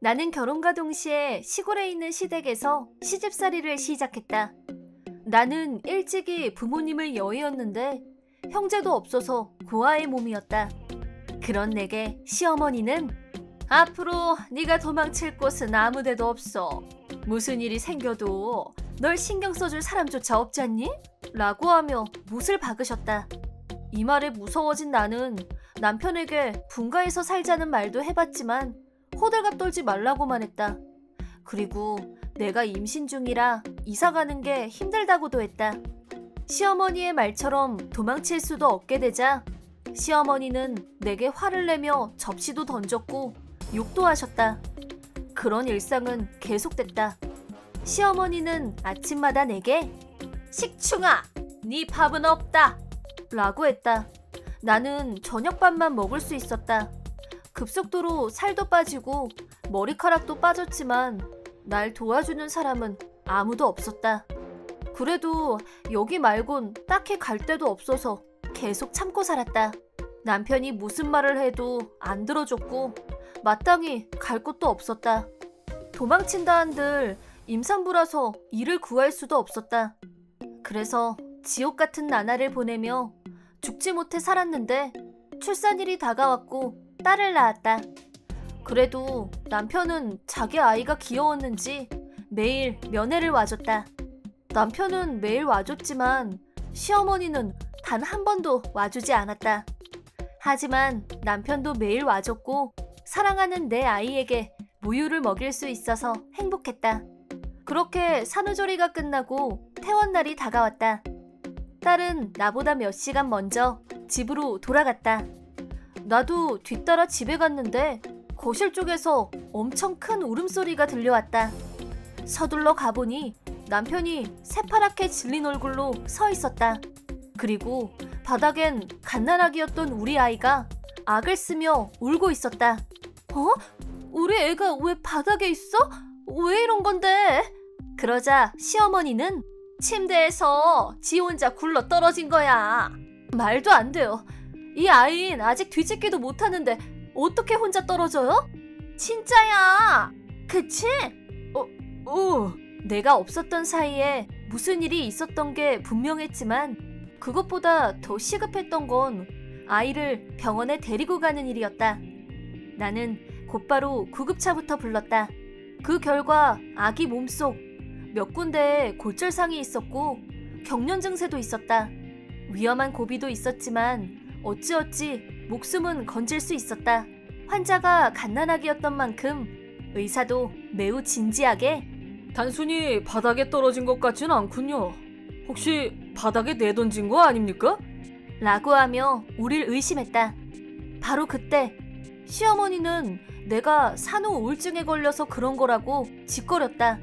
나는 결혼과 동시에 시골에 있는 시댁에서 시집살이를 시작했다. 나는 일찍이 부모님을 여의었는데 형제도 없어서 고아의 몸이었다. 그런 내게 시어머니는 앞으로 네가 도망칠 곳은 아무데도 없어. 무슨 일이 생겨도 널 신경 써줄 사람조차 없지 않니? 라고 하며 못을 박으셨다. 이 말에 무서워진 나는 남편에게 분가해서 살자는 말도 해봤지만 호들갑 떨지 말라고만 했다. 그리고 내가 임신 중이라 이사가는 게 힘들다고도 했다. 시어머니의 말처럼 도망칠 수도 없게 되자 시어머니는 내게 화를 내며 접시도 던졌고 욕도 하셨다. 그런 일상은 계속됐다. 시어머니는 아침마다 내게 식충아, 네 밥은 없다 라고 했다. 나는 저녁밥만 먹을 수 있었다. 급속도로 살도 빠지고 머리카락도 빠졌지만 날 도와주는 사람은 아무도 없었다. 그래도 여기 말곤 딱히 갈 데도 없어서 계속 참고 살았다. 남편이 무슨 말을 해도 안 들어줬고 마땅히 갈 곳도 없었다. 도망친다 한들 임산부라서 일을 구할 수도 없었다. 그래서 지옥 같은 나날을 보내며 죽지 못해 살았는데 출산일이 다가왔고 딸을 낳았다. 그래도 남편은 자기 아이가 귀여웠는지 매일 면회를 와줬다. 남편은 매일 와줬지만 시어머니는 단 한 번도 와주지 않았다. 하지만 남편도 매일 와줬고 사랑하는 내 아이에게 모유를 먹일 수 있어서 행복했다. 그렇게 산후조리가 끝나고 퇴원날이 다가왔다. 딸은 나보다 몇 시간 먼저 집으로 돌아갔다. 나도 뒤따라 집에 갔는데 거실 쪽에서 엄청 큰 울음소리가 들려왔다. 서둘러 가보니 남편이 새파랗게 질린 얼굴로 서 있었다. 그리고 바닥엔 갓난아기였던 우리 아이가 악을 쓰며 울고 있었다. 어? 우리 애가 왜 바닥에 있어? 왜 이런 건데? 그러자 시어머니는 침대에서 지 혼자 굴러 떨어진 거야. 말도 안 돼요. 이 아이는 아직 뒤집기도 못하는데 어떻게 혼자 떨어져요? 진짜야. 그치? 내가 없었던 사이에 무슨 일이 있었던 게 분명했지만 그것보다 더 시급했던 건 아이를 병원에 데리고 가는 일이었다. 나는 곧바로 구급차부터 불렀다. 그 결과 아기 몸속 몇 군데에 골절상이 있었고 경련 증세도 있었다. 위험한 고비도 있었지만 어찌어찌 목숨은 건질 수 있었다. 환자가 갓난아기였던 만큼 의사도 매우 진지하게 단순히 바닥에 떨어진 것 같진 않군요. 혹시 바닥에 내던진 거 아닙니까? 라고 하며 우릴 의심했다. 바로 그때 시어머니는 내가 산후 우울증에 걸려서 그런 거라고 짓거렸다.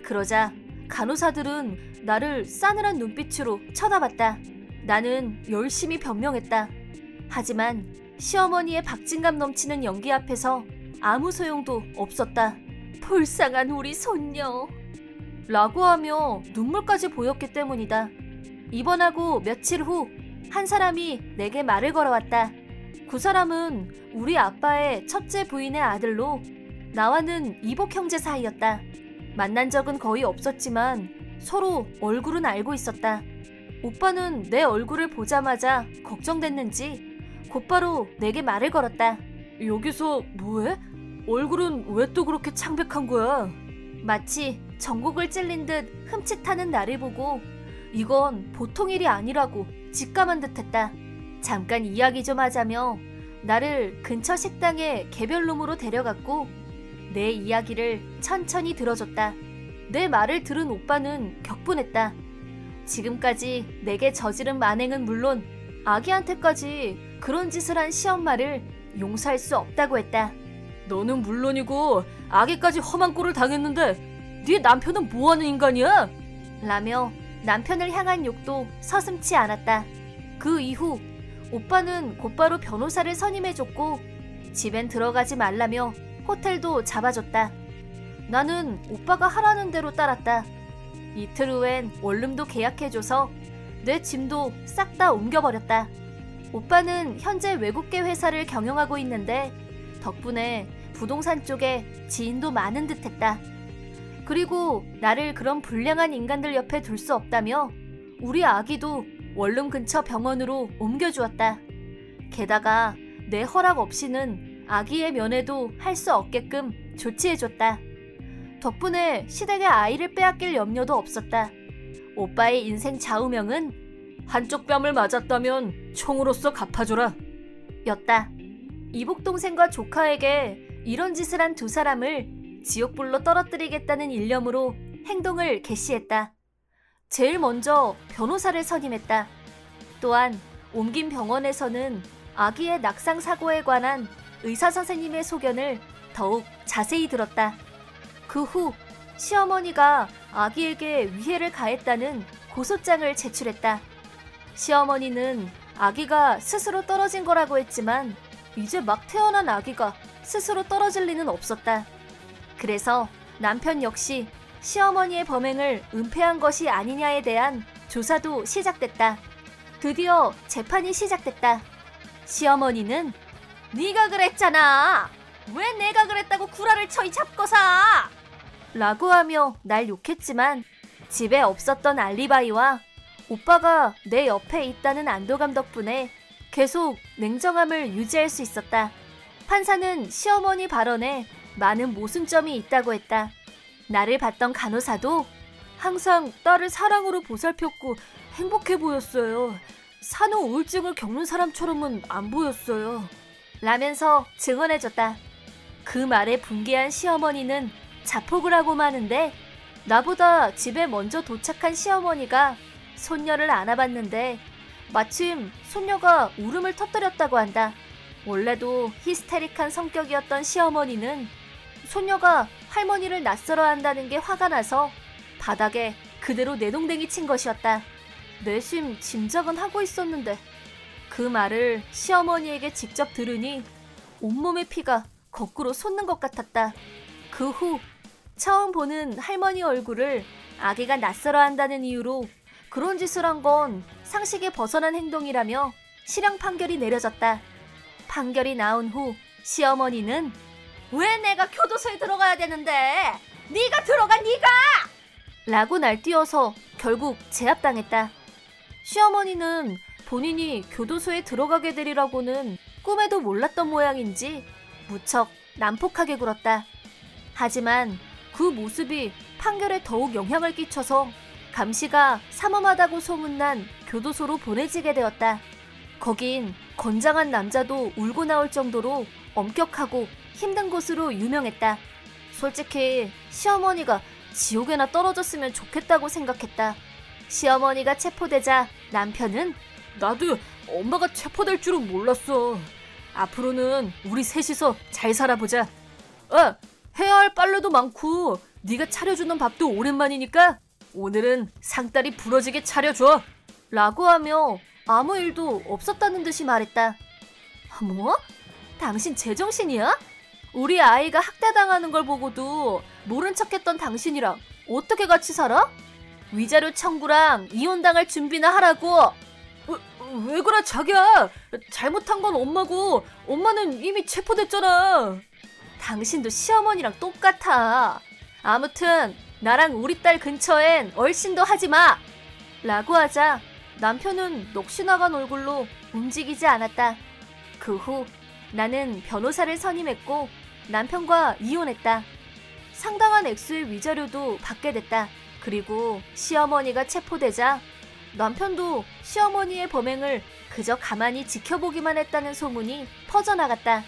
그러자 간호사들은 나를 싸늘한 눈빛으로 쳐다봤다. 나는 열심히 변명했다. 하지만 시어머니의 박진감 넘치는 연기 앞에서 아무 소용도 없었다. 불쌍한 우리 손녀 라고 하며 눈물까지 보였기 때문이다. 입원하고 며칠 후 한 사람이 내게 말을 걸어왔다. 그 사람은 우리 아빠의 첫째 부인의 아들로 나와는 이복 형제 사이였다. 만난 적은 거의 없었지만 서로 얼굴은 알고 있었다. 오빠는 내 얼굴을 보자마자 걱정됐는지 곧바로 내게 말을 걸었다. 여기서 뭐해? 얼굴은 왜 또 그렇게 창백한 거야? 마치 전곡을 찔린 듯 흠칫하는 나를 보고 이건 보통 일이 아니라고 직감한 듯했다. 잠깐 이야기 좀 하자며 나를 근처 식당에 개별룸으로 데려갔고 내 이야기를 천천히 들어줬다. 내 말을 들은 오빠는 격분했다. 지금까지 내게 저지른 만행은 물론 아기한테까지 그런 짓을 한 시엄마를 용서할 수 없다고 했다. 너는 물론이고 아기까지 험한 꼴을 당했는데 네 남편은 뭐하는 인간이야? 라며 남편을 향한 욕도 서슴지 않았다. 그 이후 오빠는 곧바로 변호사를 선임해줬고 집엔 들어가지 말라며 호텔도 잡아줬다. 나는 오빠가 하라는 대로 따랐다. 이틀 후엔 원룸도 계약해줘서 내 짐도 싹 다 옮겨버렸다. 오빠는 현재 외국계 회사를 경영하고 있는데 덕분에 부동산 쪽에 지인도 많은 듯했다. 그리고 나를 그런 불량한 인간들 옆에 둘 수 없다며 우리 아기도 원룸 근처 병원으로 옮겨주었다. 게다가 내 허락 없이는 아기의 면회도 할 수 없게끔 조치해줬다. 덕분에 시댁의 아이를 빼앗길 염려도 없었다. 오빠의 인생 좌우명은 한쪽 뺨을 맞았다면 총으로써 갚아줘라 였다. 이복동생과 조카에게 이런 짓을 한 두 사람을 지옥불로 떨어뜨리겠다는 일념으로 행동을 개시했다. 제일 먼저 변호사를 선임했다. 또한 옮긴 병원에서는 아기의 낙상 사고에 관한 의사 선생님의 소견을 더욱 자세히 들었다. 그 후 시어머니가 아기에게 위해를 가했다는 고소장을 제출했다. 시어머니는 아기가 스스로 떨어진 거라고 했지만 이제 막 태어난 아기가 스스로 떨어질 리는 없었다. 그래서 남편 역시 시어머니의 범행을 은폐한 것이 아니냐에 대한 조사도 시작됐다. 드디어 재판이 시작됐다. 시어머니는 네가 그랬잖아. 왜 내가 그랬다고 구라를 쳐 이 잡거사! 라고 하며 날 욕했지만 집에 없었던 알리바이와 오빠가 내 옆에 있다는 안도감 덕분에 계속 냉정함을 유지할 수 있었다. 판사는 시어머니 발언에 많은 모순점이 있다고 했다. 나를 봤던 간호사도 항상 딸을 사랑으로 보살폈고 행복해 보였어요. 산후 우울증을 겪는 사람처럼은 안 보였어요. 라면서 증언해줬다. 그 말에 분개한 시어머니는 자폭을 하고 마는데 나보다 집에 먼저 도착한 시어머니가 손녀를 안아봤는데 마침 손녀가 울음을 터뜨렸다고 한다. 원래도 히스테릭한 성격이었던 시어머니는 손녀가 할머니를 낯설어 한다는 게 화가 나서 바닥에 그대로 내동댕이 친 것이었다. 내심 짐작은 하고 있었는데 그 말을 시어머니에게 직접 들으니 온몸의 피가 거꾸로 솟는 것 같았다. 그 후 처음 보는 할머니 얼굴을 아기가 낯설어 한다는 이유로 그런 짓을 한 건 상식에 벗어난 행동이라며 실형 판결이 내려졌다. 판결이 나온 후 시어머니는 왜 내가 교도소에 들어가야 되는데? 네가 들어가 네가! 라고 날뛰어서 결국 제압당했다. 시어머니는 본인이 교도소에 들어가게 되리라고는 꿈에도 몰랐던 모양인지 무척 난폭하게 굴었다. 하지만 그 모습이 판결에 더욱 영향을 끼쳐서 감시가 삼엄하다고 소문난 교도소로 보내지게 되었다. 거긴 건장한 남자도 울고 나올 정도로 엄격하고 힘든 곳으로 유명했다. 솔직히 시어머니가 지옥에나 떨어졌으면 좋겠다고 생각했다. 시어머니가 체포되자 남편은 나도 엄마가 체포될 줄은 몰랐어. 앞으로는 우리 셋이서 잘 살아보자. 해야 할 빨래도 많고 네가 차려주는 밥도 오랜만이니까 오늘은 상다리 부러지게 차려줘. 라고 하며 아무 일도 없었다는 듯이 말했다. 뭐? 당신 제정신이야? 우리 아이가 학대당하는 걸 보고도 모른 척했던 당신이랑 어떻게 같이 살아? 위자료 청구랑 이혼당할 준비나 하라고. 왜 그래 자기야. 잘못한 건 엄마고 엄마는 이미 체포됐잖아. 당신도 시어머니랑 똑같아. 아무튼 나랑 우리 딸 근처엔 얼씬도 하지 마. 라고 하자 남편은 넋이 나간 얼굴로 움직이지 않았다. 그 후 나는 변호사를 선임했고 남편과 이혼했다. 상당한 액수의 위자료도 받게 됐다. 그리고 시어머니가 체포되자 남편도 시어머니의 범행을 그저 가만히 지켜보기만 했다는 소문이 퍼져나갔다.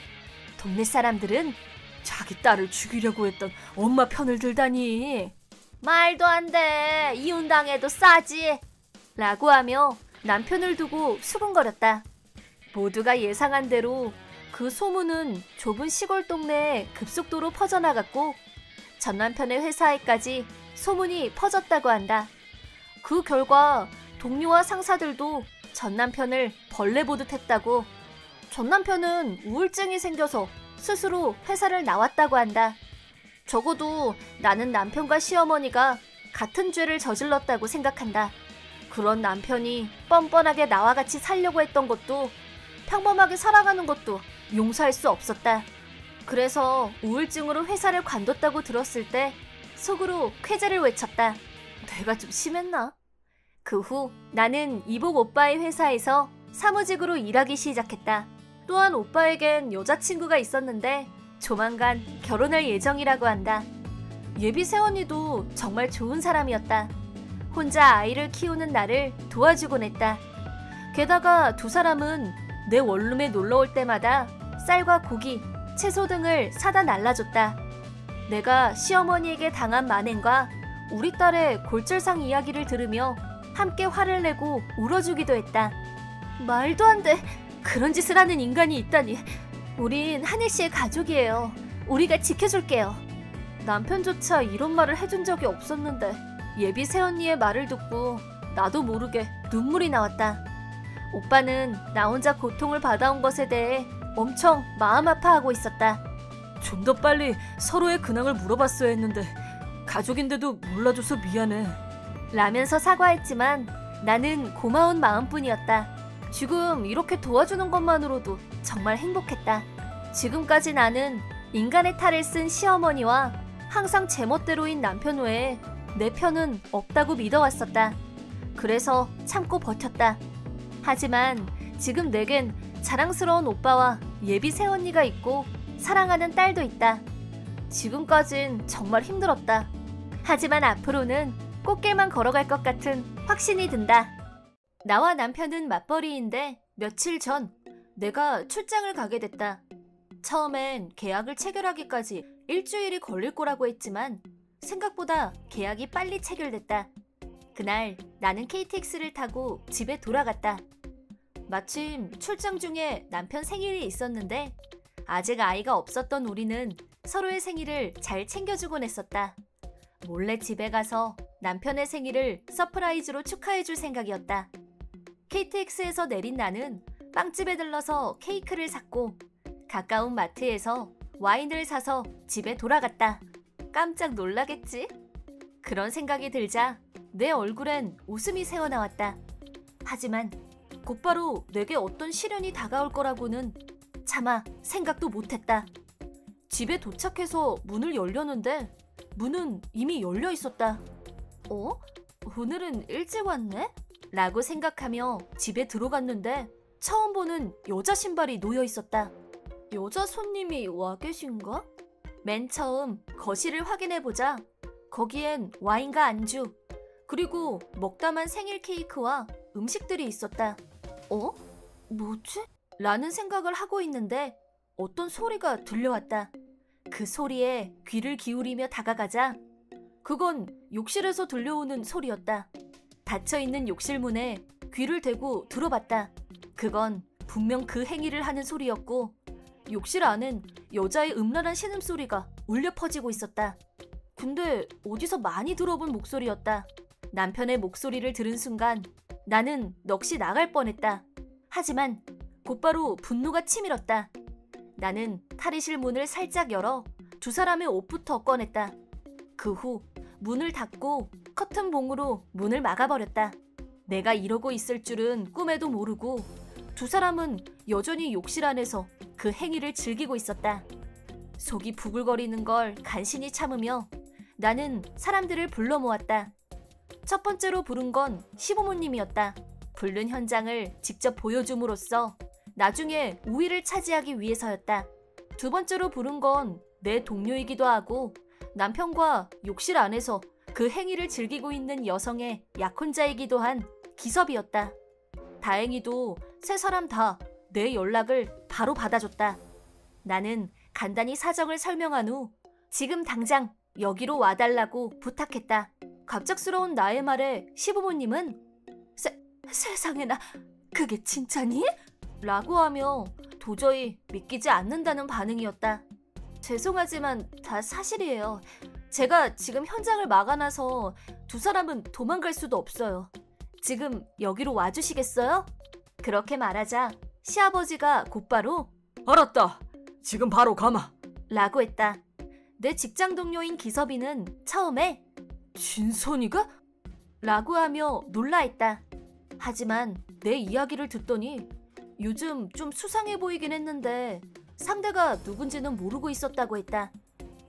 동네 사람들은 자기 딸을 죽이려고 했던 엄마 편을 들다니. 말도 안 돼. 이혼당해도 싸지. 라고 하며 남편을 두고 수군거렸다. 모두가 예상한 대로 그 소문은 좁은 시골 동네에 급속도로 퍼져나갔고 전 남편의 회사에까지 소문이 퍼졌다고 한다. 그 결과 동료와 상사들도 전 남편을 벌레 보듯 했다고. 전 남편은 우울증이 생겨서 스스로 회사를 나왔다고 한다. 적어도 나는 남편과 시어머니가 같은 죄를 저질렀다고 생각한다. 그런 남편이 뻔뻔하게 나와 같이 살려고 했던 것도 평범하게 살아가는 것도 용서할 수 없었다. 그래서 우울증으로 회사를 관뒀다고 들었을 때 속으로 쾌재를 외쳤다. 내가 좀 심했나? 그 후 나는 이복 오빠의 회사에서 사무직으로 일하기 시작했다. 또한 오빠에겐 여자친구가 있었는데 조만간 결혼할 예정이라고 한다. 예비 새언니도 정말 좋은 사람이었다. 혼자 아이를 키우는 나를 도와주곤 했다. 게다가 두 사람은 내 원룸에 놀러올 때마다 쌀과 고기, 채소 등을 사다 날라줬다. 내가 시어머니에게 당한 만행과 우리 딸의 골절상 이야기를 들으며 함께 화를 내고 울어주기도 했다. 말도 안 돼. 그런 짓을 하는 인간이 있다니. 우린 하늘씨의 가족이에요. 우리가 지켜줄게요. 남편조차 이런 말을 해준 적이 없었는데 예비 새언니의 말을 듣고 나도 모르게 눈물이 나왔다. 오빠는 나 혼자 고통을 받아온 것에 대해 엄청 마음 아파하고 있었다. 좀 더 빨리 서로의 근황을 물어봤어야 했는데 가족인데도 몰라줘서 미안해. 라면서 사과했지만 나는 고마운 마음뿐이었다. 지금 이렇게 도와주는 것만으로도 정말 행복했다. 지금까지 나는 인간의 탈을 쓴 시어머니와 항상 제멋대로인 남편 외에 내 편은 없다고 믿어왔었다. 그래서 참고 버텼다. 하지만 지금 내겐 자랑스러운 오빠와 예비 새언니가 있고 사랑하는 딸도 있다. 지금까진 정말 힘들었다. 하지만 앞으로는 꽃길만 걸어갈 것 같은 확신이 든다. 나와 남편은 맞벌이인데 며칠 전 내가 출장을 가게 됐다. 처음엔 계약을 체결하기까지 일주일이 걸릴 거라고 했지만 생각보다 계약이 빨리 체결됐다. 그날 나는 KTX를 타고 집에 돌아갔다. 마침 출장 중에 남편 생일이 있었는데 아직 아이가 없었던 우리는 서로의 생일을 잘 챙겨주곤 했었다. 몰래 집에 가서 남편의 생일을 서프라이즈로 축하해줄 생각이었다. KTX에서 내린 나는 빵집에 들러서 케이크를 샀고 가까운 마트에서 와인을 사서 집에 돌아갔다. 깜짝 놀라겠지? 그런 생각이 들자 내 얼굴엔 웃음이 새어나왔다. 하지만 곧바로 내게 어떤 시련이 다가올 거라고는 차마 생각도 못했다. 집에 도착해서 문을 열려는데 문은 이미 열려 있었다. 오늘은 일찍 왔네? 라고 생각하며 집에 들어갔는데 처음 보는 여자 신발이 놓여 있었다. 여자 손님이 와 계신가? 맨 처음 거실을 확인해보자 거기엔 와인과 안주 그리고 먹다만 생일 케이크와 음식들이 있었다. 뭐지? 라는 생각을 하고 있는데 어떤 소리가 들려왔다. 그 소리에 귀를 기울이며 다가가자 그건 욕실에서 들려오는 소리였다. 닫혀있는 욕실 문에 귀를 대고 들어봤다. 그건 분명 그 행위를 하는 소리였고 욕실 안엔 여자의 음란한 신음소리가 울려 퍼지고 있었다. 근데 어디서 많이 들어본 목소리였다. 남편의 목소리를 들은 순간 나는 넋이 나갈 뻔했다. 하지만 곧바로 분노가 치밀었다. 나는 탈의실 문을 살짝 열어 두 사람의 옷부터 꺼냈다. 그 후 문을 닫고 커튼봉으로 문을 막아버렸다. 내가 이러고 있을 줄은 꿈에도 모르고 두 사람은 여전히 욕실 안에서 그 행위를 즐기고 있었다. 속이 부글거리는 걸 간신히 참으며 나는 사람들을 불러 모았다. 첫 번째로 부른 건 시부모님이었다. 부른 현장을 직접 보여줌으로써 나중에 우위를 차지하기 위해서였다. 두 번째로 부른 건 내 동료이기도 하고 남편과 욕실 안에서 그 행위를 즐기고 있는 여성의 약혼자이기도 한 기섭이었다. 다행히도 세 사람 다 내 연락을 바로 받아줬다. 나는 간단히 사정을 설명한 후 지금 당장 여기로 와달라고 부탁했다. 갑작스러운 나의 말에 시부모님은 세상에나 그게 진짜니? 라고 하며 도저히 믿기지 않는다는 반응이었다. 죄송하지만 다 사실이에요. 제가 지금 현장을 막아놔서 두 사람은 도망갈 수도 없어요. 지금 여기로 와주시겠어요? 그렇게 말하자 시아버지가 곧바로 알았다. 지금 바로 가마. 라고 했다. 내 직장 동료인 기섭이는 처음에 진선이가? 라고 하며 놀라했다. 하지만 내 이야기를 듣더니 요즘 좀 수상해 보이긴 했는데 상대가 누군지는 모르고 있었다고 했다.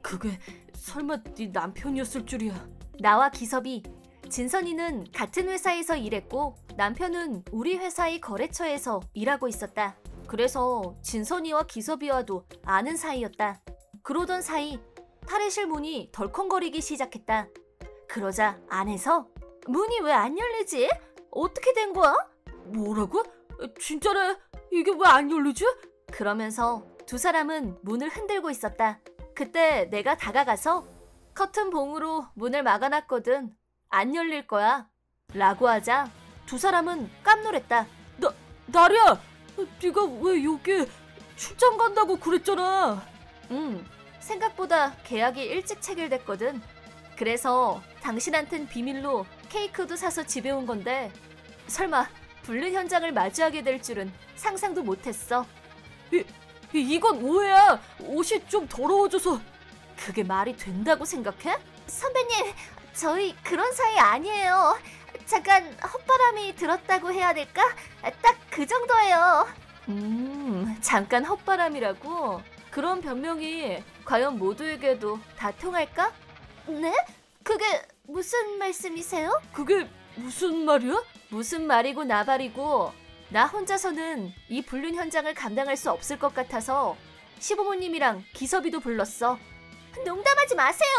그게 설마 네 남편이었을 줄이야. 나와 기섭이, 진선이는 같은 회사에서 일했고 남편은 우리 회사의 거래처에서 일하고 있었다. 그래서 진선이와 기섭이와도 아는 사이였다. 그러던 사이 탈의실 문이 덜컹거리기 시작했다. 그러자 안에서 문이 왜 안 열리지? 어떻게 된 거야? 뭐라고? 진짜래? 이게 왜 안 열리지? 그러면서 두 사람은 문을 흔들고 있었다. 그때 내가 다가가서 커튼 봉으로 문을 막아놨거든. 안 열릴 거야. 라고 하자 두 사람은 깜놀했다. 나리야! 네가 왜 여기 출장 간다고 그랬잖아. 생각보다 계약이 일찍 체결됐거든. 그래서 당신한텐 비밀로 케이크도 사서 집에 온 건데 설마 불륜 현장을 마주하게 될 줄은 상상도 못했어. 이건 오해야. 옷이 좀 더러워져서. 그게 말이 된다고 생각해? 선배님, 저희 그런 사이 아니에요. 잠깐 헛바람이 들었다고 해야 될까? 딱 그 정도예요. 잠깐 헛바람이라고? 그런 변명이 과연 모두에게도 다 통할까? 네? 그게 무슨 말씀이세요? 그게 무슨 말이야? 무슨 말이고 나발이고 나 혼자서는 이 불륜 현장을 감당할 수 없을 것 같아서 시부모님이랑 기섭이도 불렀어. 농담하지 마세요.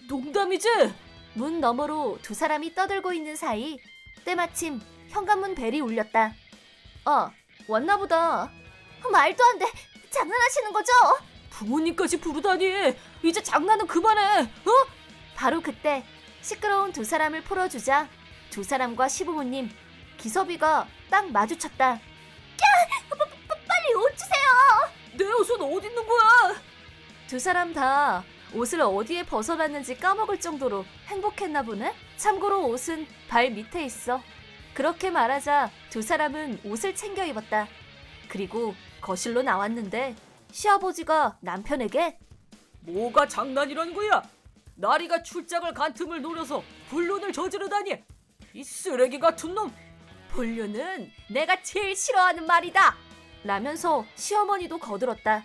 농담이지? 문 너머로 두 사람이 떠들고 있는 사이 때마침 현관문 벨이 울렸다. 왔나 보다. 말도 안 돼. 장난하시는 거죠? 부모님까지 부르다니. 이제 장난은 그만해. 바로 그때 시끄러운 두 사람을 풀어주자 두 사람과 시부모님, 기섭이가 딱 마주쳤다. 빨리 옷 주세요. 내 옷은 어디 있는 거야? 두 사람 다 옷을 어디에 벗어놨는지 까먹을 정도로 행복했나 보네. 참고로 옷은 발 밑에 있어. 그렇게 말하자 두 사람은 옷을 챙겨 입었다. 그리고 거실로 나왔는데 시아버지가 남편에게 뭐가 장난이란 거야? 나리가 출장을 간 틈을 노려서 불륜을 저지르다니. 이 쓰레기 같은 놈. 불륜은 내가 제일 싫어하는 말이다. 라면서 시어머니도 거들었다.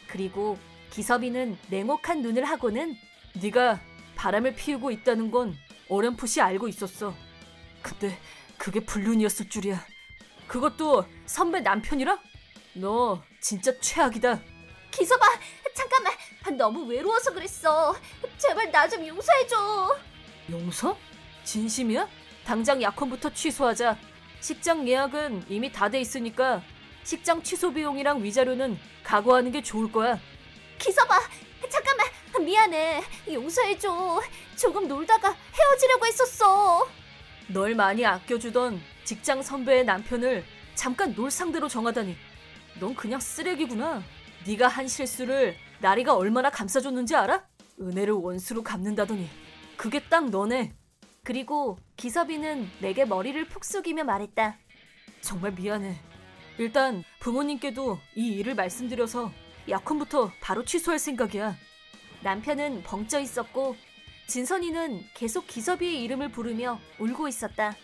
그리고 기섭이는 냉혹한 눈을 하고는 네가 바람을 피우고 있다는 건 어렴풋이 알고 있었어. 근데 그게 불륜이었을 줄이야. 그것도 선배 남편이라? 너 진짜 최악이다. 기섭아, 잠깐만. 너무 외로워서 그랬어. 제발 나 좀 용서해줘. 용서? 진심이야? 당장 약혼부터 취소하자. 식장 예약은 이미 다 돼 있으니까 식장 취소 비용이랑 위자료는 각오하는 게 좋을 거야. 기섭아, 잠깐만. 미안해. 용서해줘. 조금 놀다가 헤어지려고 했었어. 널 많이 아껴주던 직장 선배의 남편을 잠깐 놀 상대로 정하다니. 넌 그냥 쓰레기구나. 네가 한 실수를 나리가 얼마나 감싸줬는지 알아? 은혜를 원수로 갚는다더니. 그게 딱 너네. 그리고 기섭이는 내게 머리를 푹 숙이며 말했다. 정말 미안해. 일단 부모님께도 이 일을 말씀드려서 약혼부터 바로 취소할 생각이야. 남편은 벙쪄 있었고 진선이는 계속 기섭이의 이름을 부르며 울고 있었다.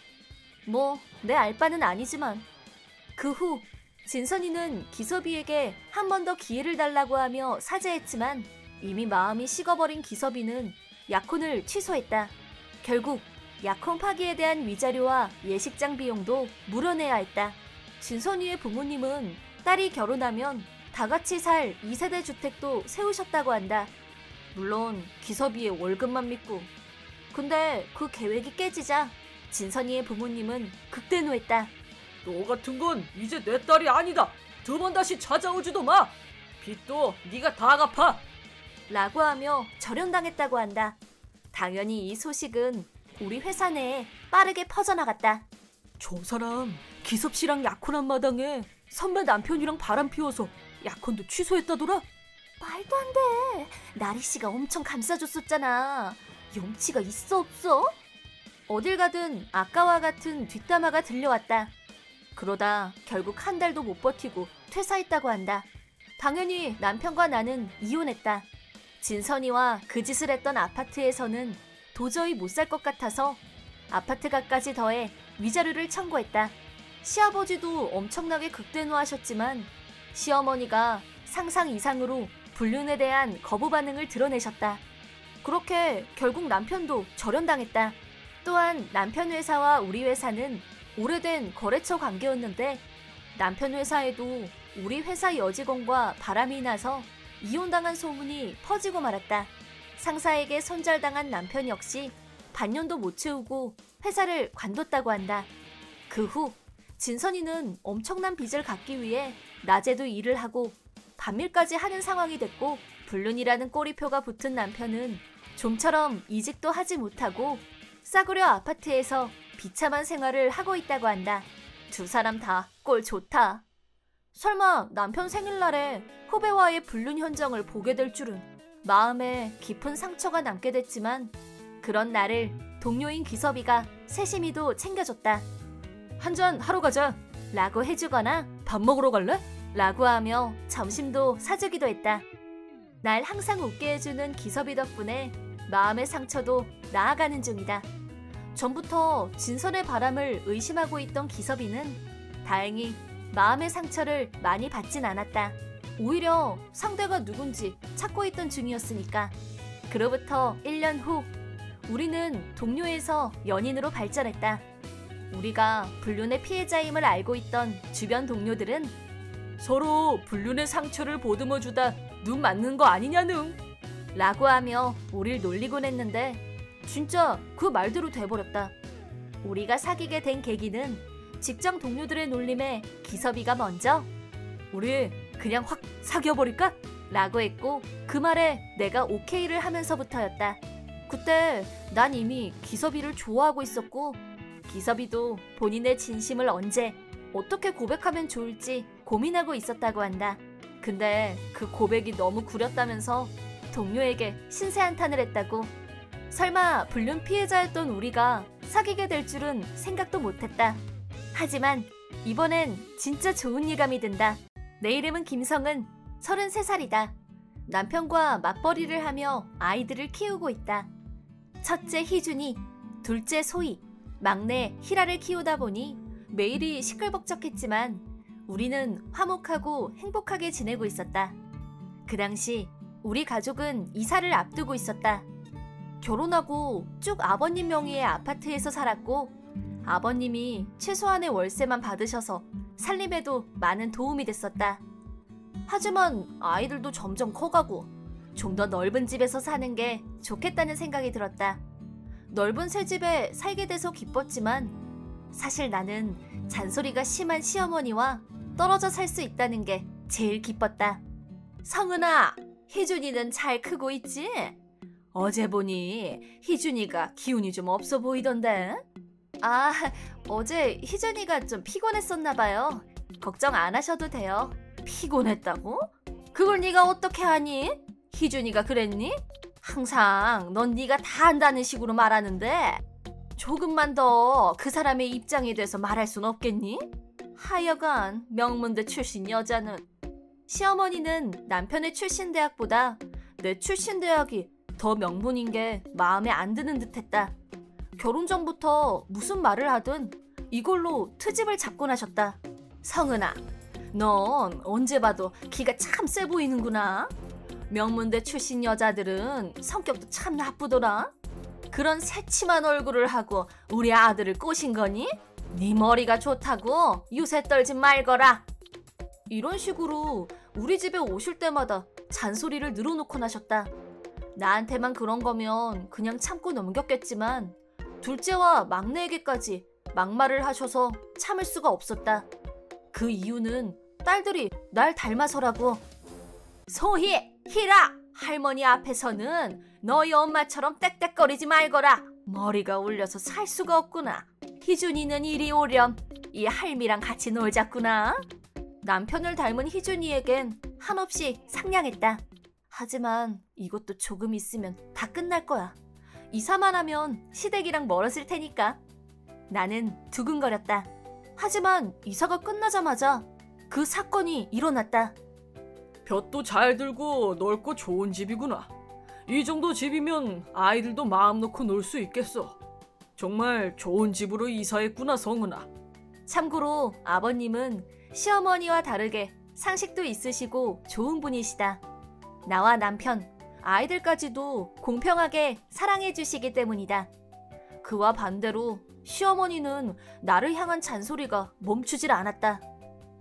뭐 내 알바는 아니지만. 그 후 진선이는 기섭이에게 한 번 더 기회를 달라고 하며 사죄했지만 이미 마음이 식어버린 기섭이는 약혼을 취소했다. 결국 약혼 파기에 대한 위자료와 예식장 비용도 물어내야 했다. 진선이의 부모님은 딸이 결혼하면 다 같이 살 2세대 주택도 세우셨다고 한다. 물론 기섭이의 월급만 믿고. 근데 그 계획이 깨지자 진선이의 부모님은 극대노했다. 너 같은 건 이제 내 딸이 아니다. 두 번 다시 찾아오지도 마. 빚도 네가 다 갚아. 라고 하며 절연당했다고 한다. 당연히 이 소식은 우리 회사 내에 빠르게 퍼져나갔다. 저 사람 기섭씨랑 약혼한 마당에 선배 남편이랑 바람 피워서 약혼도 취소했다더라? 말도 안 돼. 나리씨가 엄청 감싸줬었잖아. 염치가 있어 없어? 어딜 가든 아까와 같은 뒷담화가 들려왔다. 그러다 결국 한 달도 못 버티고 퇴사했다고 한다. 당연히 남편과 나는 이혼했다. 진선이와 그 짓을 했던 아파트에서는 도저히 못 살 것 같아서 아파트가까지 더해 위자료를 청구했다. 시아버지도 엄청나게 극대노하셨지만 시어머니가 상상 이상으로 불륜에 대한 거부 반응을 드러내셨다. 그렇게 결국 남편도 절연당했다. 또한 남편 회사와 우리 회사는 오래된 거래처 관계였는데 남편 회사에도 우리 회사 여직원과 바람이 나서 이혼당한 소문이 퍼지고 말았다. 상사에게 손절당한 남편 역시 반년도 못 채우고 회사를 관뒀다고 한다. 그 후 진선이는 엄청난 빚을 갚기 위해 낮에도 일을 하고 반일까지 하는 상황이 됐고 불륜이라는 꼬리표가 붙은 남편은 좀처럼 이직도 하지 못하고 싸구려 아파트에서 비참한 생활을 하고 있다고 한다. 두 사람 다 꼴 좋다. 설마 남편 생일날에 후배와의 불륜 현장을 보게 될 줄은. 마음에 깊은 상처가 남게 됐지만 그런 나를 동료인 기섭이가 세심히도 챙겨줬다. 한잔 하러 가자. 라고 해주거나 밥 먹으러 갈래? 라고 하며 점심도 사주기도 했다. 날 항상 웃게 해주는 기섭이 덕분에 마음의 상처도 나아가는 중이다. 전부터 진선의 바람을 의심하고 있던 기섭이는 다행히 마음의 상처를 많이 받진 않았다. 오히려 상대가 누군지 찾고 있던 중이었으니까. 그로부터 1년 후 우리는 동료에서 연인으로 발전했다. 우리가 불륜의 피해자임을 알고 있던 주변 동료들은 서로 불륜의 상처를 보듬어주다 눈 맞는 거 아니냐는 라고 하며 우릴 놀리곤 했는데 진짜 그 말대로 돼버렸다. 우리가 사귀게 된 계기는 직장 동료들의 놀림에 기섭이가 먼저 우리 그냥 확 사귀어버릴까? 라고 했고 그 말에 내가 오케이를 하면서부터였다. 그때 난 이미 기섭이를 좋아하고 있었고 기섭이도 본인의 진심을 언제 어떻게 고백하면 좋을지 고민하고 있었다고 한다. 근데 그 고백이 너무 구렸다면서 동료에게 신세 한탄을 했다고. 설마 불륜 피해자였던 우리가 사귀게 될 줄은 생각도 못했다. 하지만 이번엔 진짜 좋은 예감이 든다. 내 이름은 김성은, 33살이다. 남편과 맞벌이를 하며 아이들을 키우고 있다. 첫째 희준이, 둘째 소희, 막내 희라를 키우다 보니 매일이 시끌벅적했지만 우리는 화목하고 행복하게 지내고 있었다. 그 당시 우리 가족은 이사를 앞두고 있었다. 결혼하고 쭉 아버님 명의의 아파트에서 살았고 아버님이 최소한의 월세만 받으셔서 살림에도 많은 도움이 됐었다. 하지만 아이들도 점점 커가고 좀 더 넓은 집에서 사는 게 좋겠다는 생각이 들었다. 넓은 새 집에 살게 돼서 기뻤지만 사실 나는 잔소리가 심한 시어머니와 떨어져 살 수 있다는 게 제일 기뻤다. 성은아, 희준이는 잘 크고 있지? 어제 보니 희준이가 기운이 좀 없어 보이던데? 아, 어제 희준이가 좀 피곤했었나 봐요. 걱정 안 하셔도 돼요. 피곤했다고? 그걸 네가 어떻게 하니? 희준이가 그랬니? 항상 넌 네가 다 안다는 식으로 말하는데 조금만 더 그 사람의 입장이 돼서 말할 순 없겠니? 하여간 명문대 출신 여자는. 시어머니는 남편의 출신 대학보다 내 출신 대학이 더 명문인 게 마음에 안 드는 듯했다. 결혼 전부터 무슨 말을 하든 이걸로 트집을 잡곤 하셨다. 성은아, 넌 언제 봐도 기가 참 세 보이는구나. 명문대 출신 여자들은 성격도 참 나쁘더라. 그런 새침한 얼굴을 하고 우리 아들을 꼬신 거니? 네 머리가 좋다고 유세 떨지 말거라. 이런 식으로 우리 집에 오실 때마다 잔소리를 늘어놓곤 하셨다. 나한테만 그런 거면 그냥 참고 넘겼겠지만 둘째와 막내에게까지 막말을 하셔서 참을 수가 없었다. 그 이유는 딸들이 날 닮아서라고. 소희, 희라, 할머니 앞에서는 너희 엄마처럼 떽떽거리지 말거라. 머리가 울려서 살 수가 없구나. 희준이는 이리 오렴. 이 할미랑 같이 놀자꾸나. 남편을 닮은 희준이에겐 한없이 상냥했다. 하지만 이것도 조금 있으면 다 끝날 거야. 이사만 하면 시댁이랑 멀어질 테니까. 나는 두근거렸다. 하지만 이사가 끝나자마자 그 사건이 일어났다. 볕도 잘 들고 넓고 좋은 집이구나. 이 정도 집이면 아이들도 마음 놓고 놀 수 있겠어. 정말 좋은 집으로 이사했구나, 성은아. 참고로 아버님은 시어머니와 다르게 상식도 있으시고 좋은 분이시다. 나와 남편, 아이들까지도 공평하게 사랑해 주시기 때문이다. 그와 반대로 시어머니는 나를 향한 잔소리가 멈추질 않았다.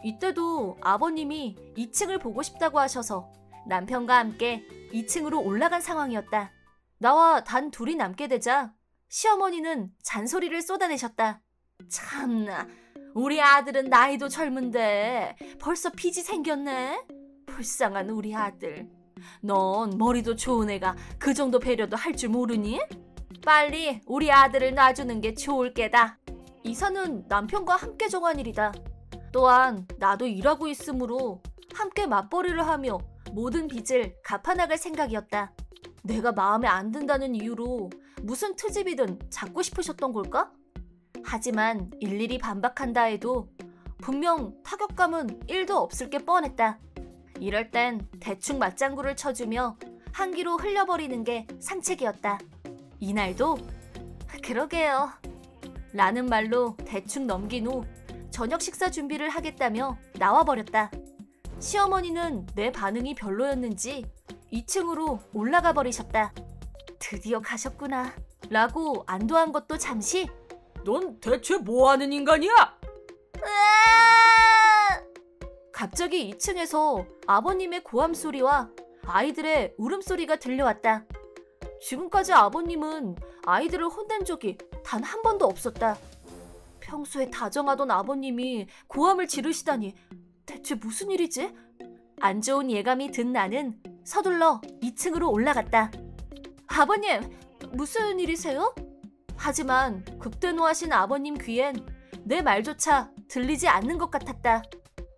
이때도 아버님이 2층을 보고 싶다고 하셔서 남편과 함께 2층으로 올라간 상황이었다. 나와 단 둘이 남게 되자 시어머니는 잔소리를 쏟아내셨다. 참나, 우리 아들은 나이도 젊은데 벌써 빚이 생겼네? 불쌍한 우리 아들. 넌 머리도 좋은 애가 그 정도 배려도 할 줄 모르니? 빨리 우리 아들을 놔주는 게 좋을 게다. 이사는 남편과 함께 정한 일이다. 또한 나도 일하고 있으므로 함께 맞벌이를 하며 모든 빚을 갚아나갈 생각이었다. 내가 마음에 안 든다는 이유로 무슨 트집이든 잡고 싶으셨던 걸까? 하지만 일일이 반박한다 해도 분명 타격감은 1도 없을 게 뻔했다. 이럴 땐 대충 맞장구를 쳐주며 한기로 흘려버리는 게 상책이었다. 이날도 그러게요 라는 말로 대충 넘긴 후 저녁 식사 준비를 하겠다며 나와버렸다. 시어머니는 내 반응이 별로였는지 2층으로 올라가 버리셨다. 드디어 가셨구나 라고 안도한 것도 잠시 넌 대체 뭐하는 인간이야? 갑자기 2층에서 아버님의 고함 소리와 아이들의 울음소리가 들려왔다. 지금까지 아버님은 아이들을 혼낸 적이 단 한 번도 없었다. 평소에 다정하던 아버님이 고함을 지르시다니 대체 무슨 일이지? 안 좋은 예감이 든 나는 서둘러 2층으로 올라갔다. 아버님, 무슨 일이세요? 하지만 극대노하신 아버님 귀엔 내 말조차 들리지 않는 것 같았다.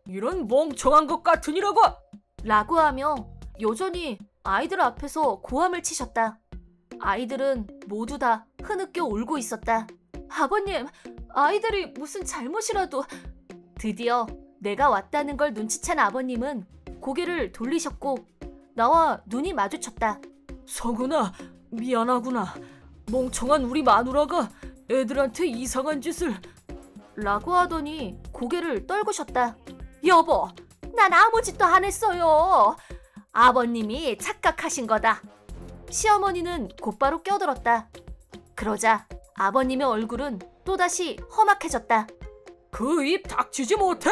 이런 멍청한 것 같으니라고! 라고 하며 여전히 아이들 앞에서 고함을 치셨다. 아이들은 모두 다 흐느껴 울고 있었다. 아버님, 아이들이 무슨 잘못이라도... 드디어 내가 왔다는 걸 눈치챈 아버님은 고개를 돌리셨고 나와 눈이 마주쳤다. 성은아, 미안하구나. 멍청한 우리 마누라가 애들한테 이상한 짓을... 라고 하더니 고개를 떨구셨다. 여보, 난 아무 짓도 안 했어요. 아버님이 착각하신 거다. 시어머니는 곧바로 껴들었다. 그러자 아버님의 얼굴은 또다시 험악해졌다. 그 입 닥치지 못해!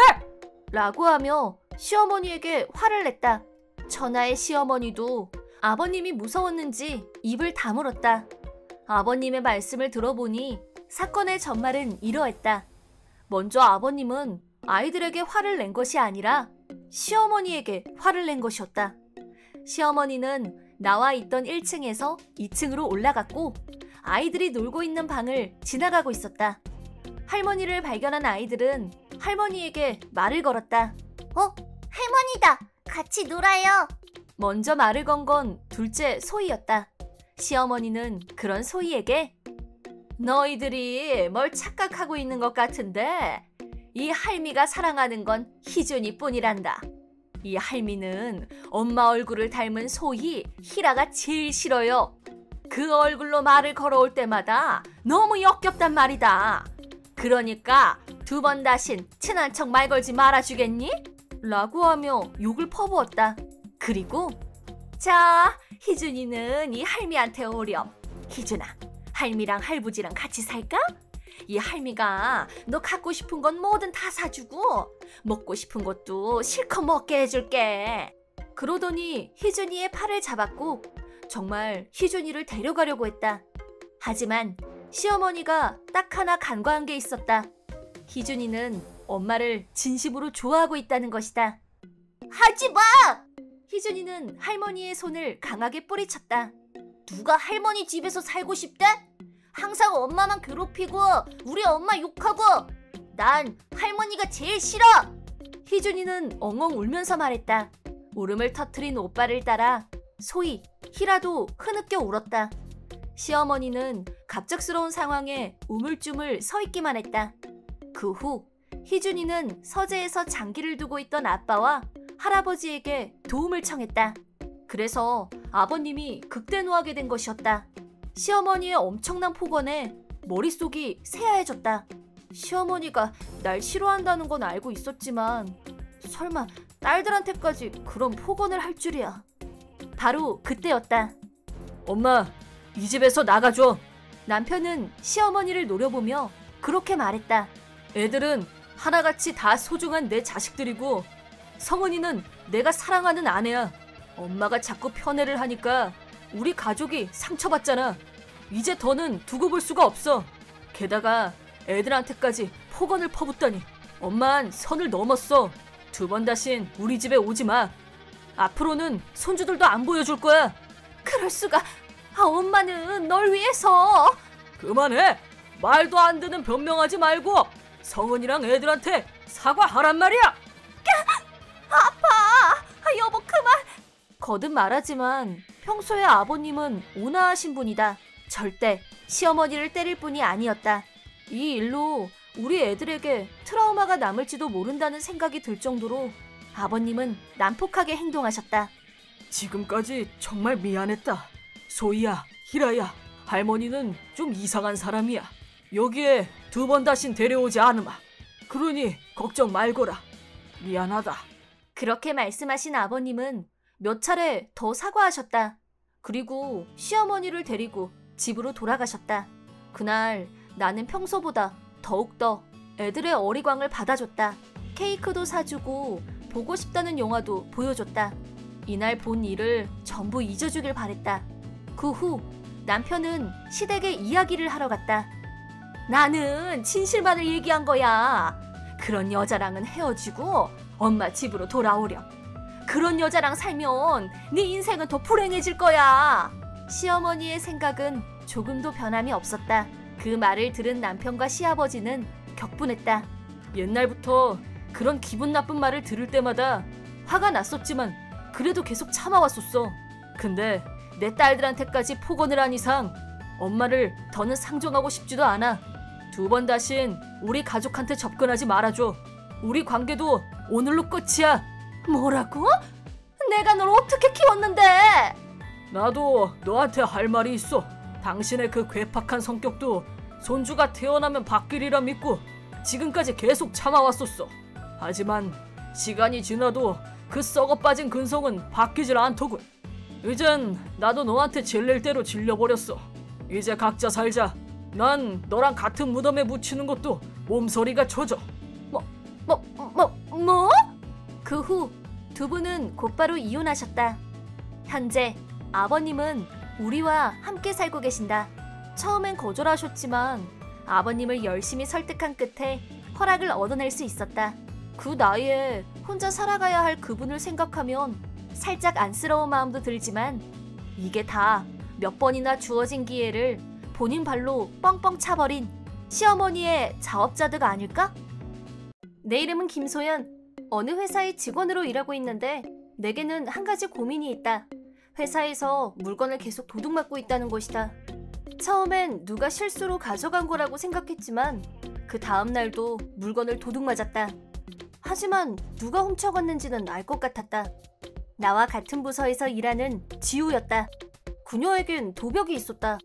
라고 하며 시어머니에게 화를 냈다. 천하의 시어머니도 아버님이 무서웠는지 입을 다물었다. 아버님의 말씀을 들어보니 사건의 전말은 이러했다. 먼저 아버님은 아이들에게 화를 낸 것이 아니라 시어머니에게 화를 낸 것이었다. 시어머니는 나와 있던 1층에서 2층으로 올라갔고 아이들이 놀고 있는 방을 지나가고 있었다. 할머니를 발견한 아이들은 할머니에게 말을 걸었다. 할머니다! 같이 놀아요! 먼저 말을 건 건 둘째 소희였다. 시어머니는 그런 소희에게 너희들이 뭘 착각하고 있는 것 같은데 이 할미가 사랑하는 건 희준이 뿐이란다. 이 할미는 엄마 얼굴을 닮은 소희, 희라가 제일 싫어요. 그 얼굴로 말을 걸어올 때마다 너무 역겹단 말이다. 그러니까 2번 다신 친한 척 말 걸지 말아주겠니? 라고 하며 욕을 퍼부었다. 그리고 자, 희준이는 이 할미한테 오렴. 희준아, 할미랑 할부지랑 같이 살까? 이 할미가 너 갖고 싶은 건 뭐든 다 사주고 먹고 싶은 것도 실컷 먹게 해줄게. 그러더니 희준이의 팔을 잡았고 정말 희준이를 데려가려고 했다. 하지만 시어머니가 딱 하나 간과한 게 있었다. 희준이는 엄마를 진심으로 좋아하고 있다는 것이다. 하지 마! 희준이는 할머니의 손을 강하게 뿌리쳤다. 누가 할머니 집에서 살고 싶대? 항상 엄마만 괴롭히고 우리 엄마 욕하고 난 할머니가 제일 싫어! 희준이는 엉엉 울면서 말했다. 울음을 터트린 오빠를 따라 소희, 희라도 흐느껴 울었다. 시어머니는 갑작스러운 상황에 우물쭈물 서 있기만 했다. 그 후 희준이는 서재에서 장기를 두고 있던 아빠와 할아버지에게 도움을 청했다. 그래서 아버님이 극대노하게 된 것이었다. 시어머니의 엄청난 폭언에 머릿속이 새하얘졌다. 시어머니가 날 싫어한다는 건 알고 있었지만 설마 딸들한테까지 그런 폭언을 할 줄이야. 바로 그때였다. 엄마, 이 집에서 나가줘. 남편은 시어머니를 노려보며 그렇게 말했다. 애들은 하나같이 다 소중한 내 자식들이고 성은이는 내가 사랑하는 아내야. 엄마가 자꾸 편애를 하니까 우리 가족이 상처받잖아. 이제 더는 두고 볼 수가 없어. 게다가 애들한테까지 폭언을 퍼붓다니. 엄만 선을 넘었어. 2번 다신 우리 집에 오지 마. 앞으로는 손주들도 안 보여줄 거야. 그럴 수가. 엄마는 널 위해서. 그만해. 말도 안 되는 변명하지 말고 성은이랑 애들한테 사과하란 말이야. 아파. 여보 그만. 거듭 말하지만 평소에 아버님은 온화하신 분이다. 절대 시어머니를 때릴 뿐이 아니었다. 이 일로 우리 애들에게 트라우마가 남을지도 모른다는 생각이 들 정도로 아버님은 난폭하게 행동하셨다. 지금까지 정말 미안했다. 소희야, 희라야, 할머니는 좀 이상한 사람이야. 여기에 2번 다신 데려오지 않으마. 그러니 걱정 말거라. 미안하다. 그렇게 말씀하신 아버님은 몇 차례 더 사과하셨다. 그리고 시어머니를 데리고 집으로 돌아가셨다. 그날 나는 평소보다 더욱더 애들의 어리광을 받아줬다. 케이크도 사주고 보고 싶다는 영화도 보여줬다. 이날 본 일을 전부 잊어주길 바랬다. 그 후 남편은 시댁에 이야기를 하러 갔다. 나는 진실만을 얘기한 거야. 그런 여자랑은 헤어지고 엄마 집으로 돌아오렴. 그런 여자랑 살면 네 인생은 더 불행해질 거야. 시어머니의 생각은 조금도 변함이 없었다. 그 말을 들은 남편과 시아버지는 격분했다. 옛날부터 그런 기분 나쁜 말을 들을 때마다 화가 났었지만 그래도 계속 참아왔었어. 근데 내 딸들한테까지 폭언을 한 이상 엄마를 더는 상종하고 싶지도 않아. 2번 다신 우리 가족한테 접근하지 말아줘. 우리 관계도 오늘로 끝이야. 뭐라고? 내가 널 어떻게 키웠는데? 나도 너한테 할 말이 있어. 당신의 그 괴팍한 성격도 손주가 태어나면 바뀌리라 믿고 지금까지 계속 참아왔었어. 하지만 시간이 지나도 그 썩어빠진 근성은 바뀌질 않더군. 이젠 나도 너한테 질릴 대로 질려버렸어. 이제 각자 살자. 난 너랑 같은 무덤에 묻히는 것도 몸서리가 젖어. 뭐? 그 후 2분은 곧바로 이혼하셨다. 현재 아버님은 우리와 함께 살고 계신다. 처음엔 거절하셨지만 아버님을 열심히 설득한 끝에 허락을 얻어낼 수 있었다. 그 나이에 혼자 살아가야 할 그분을 생각하면 살짝 안쓰러운 마음도 들지만 이게 다 몇 번이나 주어진 기회를 본인 발로 뻥뻥 차버린 시어머니의 자업자득 아닐까? 내 이름은 김소연. 어느 회사의 직원으로 일하고 있는데 내게는 한 가지 고민이 있다. 회사에서 물건을 계속 도둑맞고 있다는 것이다. 처음엔 누가 실수로 가져간 거라고 생각했지만 그 다음 날도 물건을 도둑맞았다. 하지만 누가 훔쳐갔는지는 알 것 같았다. 나와 같은 부서에서 일하는 지우였다. 그녀에겐 도벽이 있었다.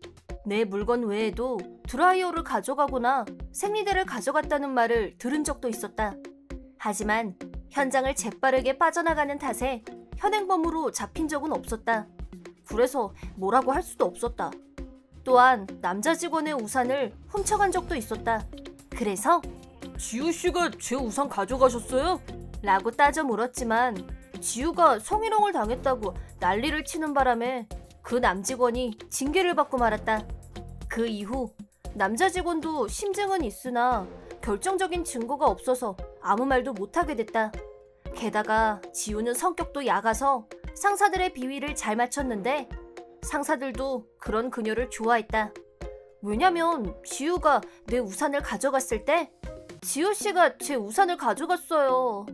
내 물건 외에도 드라이어를 가져가거나 생리대를 가져갔다는 말을 들은 적도 있었다. 하지만 현장을 재빠르게 빠져나가는 탓에 현행범으로 잡힌 적은 없었다. 그래서 뭐라고 할 수도 없었다. 또한 남자 직원의 우산을 훔쳐간 적도 있었다. 그래서 지우씨가 제 우산 가져가셨어요? 라고 따져 물었지만 지우가 성희롱을 당했다고 난리를 치는 바람에 그 남직원이 징계를 받고 말았다. 그 이후 남자 직원도 심증은 있으나 결정적인 증거가 없어서 아무 말도 못하게 됐다. 게다가 지우는 성격도 약아서 상사들의 비위를 잘 맞췄는데 상사들도 그런 그녀를 좋아했다. 왜냐면 지우가 내 우산을 가져갔을 때 지우씨가 제 우산을 가져갔어요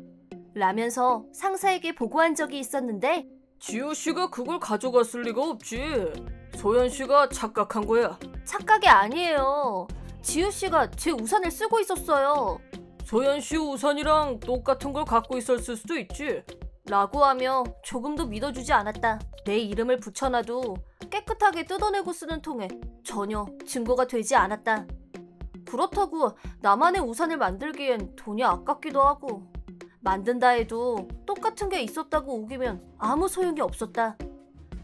라면서 상사에게 보고한 적이 있었는데 지우씨가 그걸 가져갔을 리가 없지. 소연씨가 착각한 거야. 착각이 아니에요. 지우씨가 제 우산을 쓰고 있었어요. 소연씨 우산이랑 똑같은 걸 갖고 있었을 수도 있지. 라고 하며 조금도 믿어주지 않았다. 내 이름을 붙여놔도 깨끗하게 뜯어내고 쓰는 통에 전혀 증거가 되지 않았다. 그렇다고 나만의 우산을 만들기엔 돈이 아깝기도 하고 만든다 해도 똑같은 게 있었다고 우기면 아무 소용이 없었다.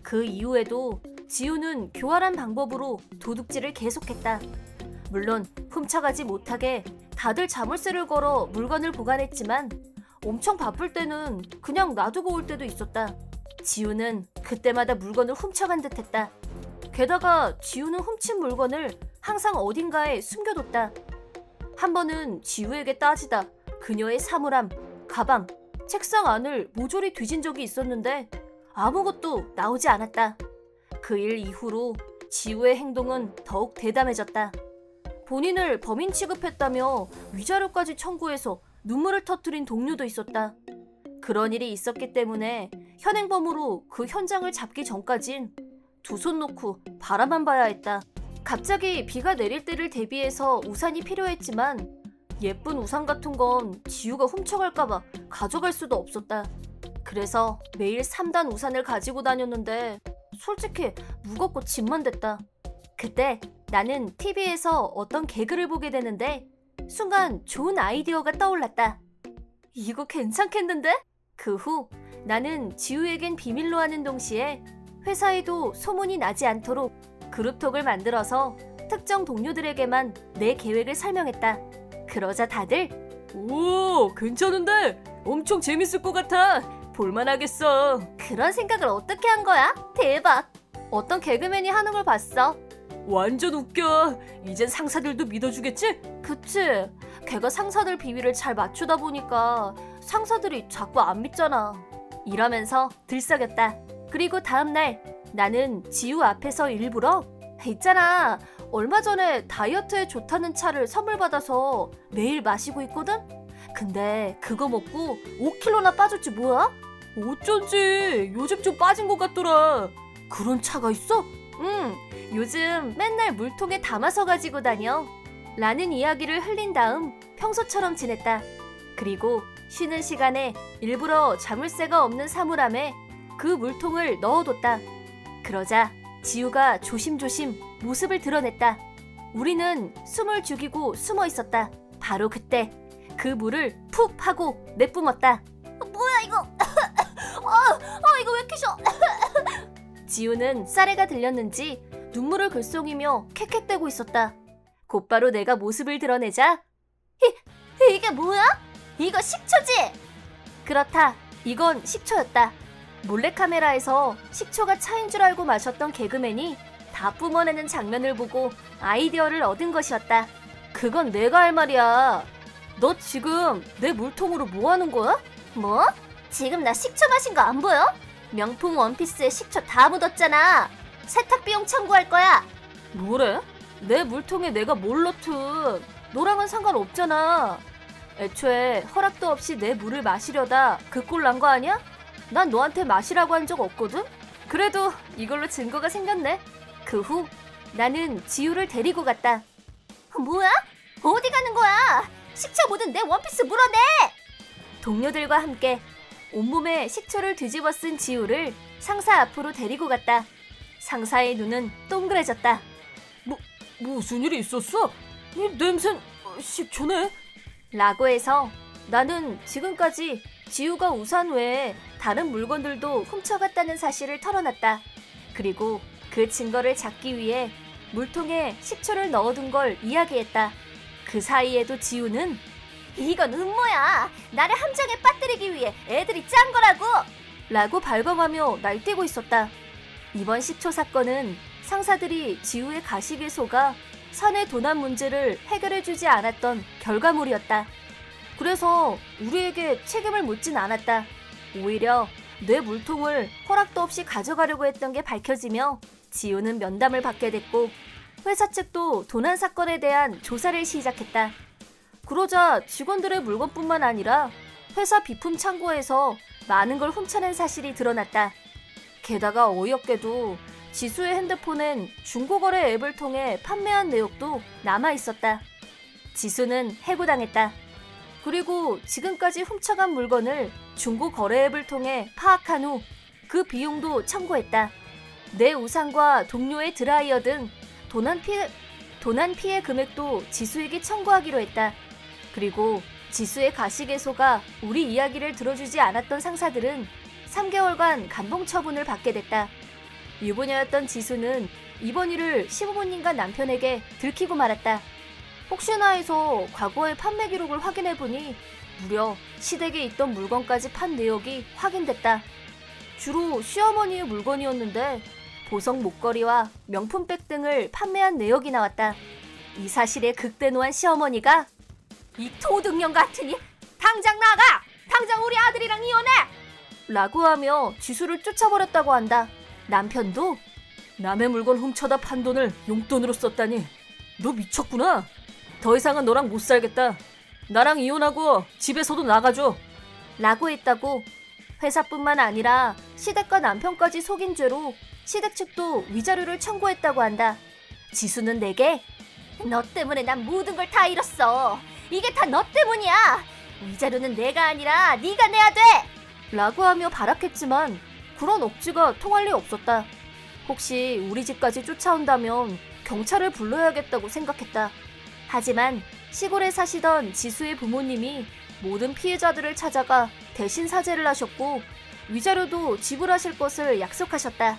그 이후에도 지우는 교활한 방법으로 도둑질을 계속했다. 물론 훔쳐가지 못하게 다들 자물쇠를 걸어 물건을 보관했지만 엄청 바쁠 때는 그냥 놔두고 올 때도 있었다. 지우는 그때마다 물건을 훔쳐간 듯했다. 게다가 지우는 훔친 물건을 항상 어딘가에 숨겨뒀다. 한 번은 지우에게 따지다 그녀의 사물함, 가방, 책상 안을 모조리 뒤진 적이 있었는데 아무것도 나오지 않았다. 그 일 이후로 지우의 행동은 더욱 대담해졌다. 본인을 범인 취급했다며 위자료까지 청구해서 눈물을 터뜨린 동료도 있었다. 그런 일이 있었기 때문에 현행범으로 그 현장을 잡기 전까진 두 손 놓고 바라만 봐야 했다. 갑자기 비가 내릴 때를 대비해서 우산이 필요했지만 예쁜 우산 같은 건 지우가 훔쳐갈까봐 가져갈 수도 없었다. 그래서 매일 3단 우산을 가지고 다녔는데 솔직히 무겁고 짐만 됐다. 그때 나는 TV에서 어떤 개그를 보게 되는데 순간 좋은 아이디어가 떠올랐다. 이거 괜찮겠는데? 그 후 나는 지우에겐 비밀로 하는 동시에 회사에도 소문이 나지 않도록 그룹톡을 만들어서 특정 동료들에게만 내 계획을 설명했다. 그러자 다들 오, 괜찮은데? 엄청 재밌을 것 같아. 볼만하겠어. 그런 생각을 어떻게 한 거야? 대박! 어떤 개그맨이 하는 걸 봤어. 완전 웃겨. 이젠 상사들도 믿어주겠지? 그치? 걔가 상사들 비위를 잘 맞추다 보니까 상사들이 자꾸 안 믿잖아. 이러면서 들썩였다. 그리고 다음날 나는 지우 앞에서 일부러 있잖아, 얼마 전에 다이어트에 좋다는 차를 선물 받아서 매일 마시고 있거든? 근데 그거 먹고 5kg나 빠졌지 뭐야? 어쩐지 요즘 좀 빠진 것 같더라. 그런 차가 있어? 응, 요즘 맨날 물통에 담아서 가지고 다녀. 라는 이야기를 흘린 다음 평소처럼 지냈다. 그리고 쉬는 시간에 일부러 자물쇠가 없는 사물함에 그 물통을 넣어뒀다. 그러자 지우가 조심조심 모습을 드러냈다. 우리는 숨을 죽이고 숨어 있었다. 바로 그때 그 물을 푹 하고 내뿜었다. 뭐야 이거? 이거 왜 이렇게 쉬어? 지우는 쌀해가 들렸는지 눈물을 글썽이며 캑캑대고 있었다. 곧바로 내가 모습을 드러내자 이게 뭐야? 이거 식초지? 그렇다. 이건 식초였다. 몰래카메라에서 식초가 차인 줄 알고 마셨던 개그맨이 다 뿜어내는 장면을 보고 아이디어를 얻은 것이었다. 그건 내가 할 말이야. 너 지금 내 물통으로 뭐 하는 거야? 뭐? 지금 나 식초 마신 거 안 보여? 명품 원피스에 식초 다 묻었잖아. 세탁 비용 청구할 거야. 뭐래? 내 물통에 내가 뭘 넣든 너랑은 상관없잖아. 애초에 허락도 없이 내 물을 마시려다 그 꼴 난 거 아니야? 난 너한테 마시라고 한 적 없거든? 그래도 이걸로 증거가 생겼네. 그 후 나는 지우를 데리고 갔다. 뭐야? 어디 가는 거야? 식초 묻은 내 원피스 물어내! 동료들과 함께 온몸에 식초를 뒤집어 쓴 지우를 상사 앞으로 데리고 갔다. 상사의 눈은 동그래졌다. 무슨 일이 있었어? 이 냄새는 식초네? 라고 해서 나는 지금까지 지우가 우산 외에 다른 물건들도 훔쳐갔다는 사실을 털어놨다. 그리고 그 증거를 잡기 위해 물통에 식초를 넣어둔 걸 이야기했다. 그 사이에도 지우는 이건 음모야. 나를 함정에 빠뜨리기 위해 애들이 짠 거라고! 라고 발광하며 날뛰고 있었다. 이번 식초 사건은 상사들이 지우의 가식에 속아 사내 도난 문제를 해결해주지 않았던 결과물이었다. 그래서 우리에게 책임을 묻진 않았다. 오히려 내 물통을 허락도 없이 가져가려고 했던 게 밝혀지며 지우는 면담을 받게 됐고 회사 측도 도난 사건에 대한 조사를 시작했다. 그러자 직원들의 물건뿐만 아니라 회사 비품 창고에서 많은 걸 훔쳐낸 사실이 드러났다. 게다가 어이없게도 지수의 핸드폰엔 중고거래 앱을 통해 판매한 내역도 남아있었다. 지수는 해고당했다. 그리고 지금까지 훔쳐간 물건을 중고거래 앱을 통해 파악한 후 그 비용도 청구했다. 내 우산과 동료의 드라이어 등 도난 피해 금액도 지수에게 청구하기로 했다. 그리고 지수의 가시개소가 우리 이야기를 들어주지 않았던 상사들은 3개월간 감봉 처분을 받게 됐다. 유부녀였던 지수는 이번 일을 시부모님과 남편에게 들키고 말았다. 혹시나 해서 과거의 판매 기록을 확인해보니 무려 시댁에 있던 물건까지 판 내역이 확인됐다. 주로 시어머니의 물건이었는데 보석 목걸이와 명품백 등을 판매한 내역이 나왔다. 이 사실에 극대노한 시어머니가 이 도둑년 같으니 당장 나가! 당장 우리 아들이랑 이혼해! 라고 하며 지수를 쫓아버렸다고 한다. 남편도 남의 물건 훔쳐다 판 돈을 용돈으로 썼다니 너 미쳤구나. 더 이상은 너랑 못 살겠다. 나랑 이혼하고 집에서도 나가줘. 라고 했다고. 회사뿐만 아니라 시댁과 남편까지 속인 죄로 시댁 측도 위자료를 청구했다고 한다. 지수는 내게 너 때문에 난 모든 걸 다 잃었어. 이게 다 너 때문이야. 위자료는 내가 아니라 네가 내야 돼! 라고 하며 발악했지만 그런 억지가 통할 리 없었다. 혹시 우리 집까지 쫓아온다면 경찰을 불러야겠다고 생각했다. 하지만 시골에 사시던 지수의 부모님이 모든 피해자들을 찾아가 대신 사죄를 하셨고 위자료도 지불하실 것을 약속하셨다.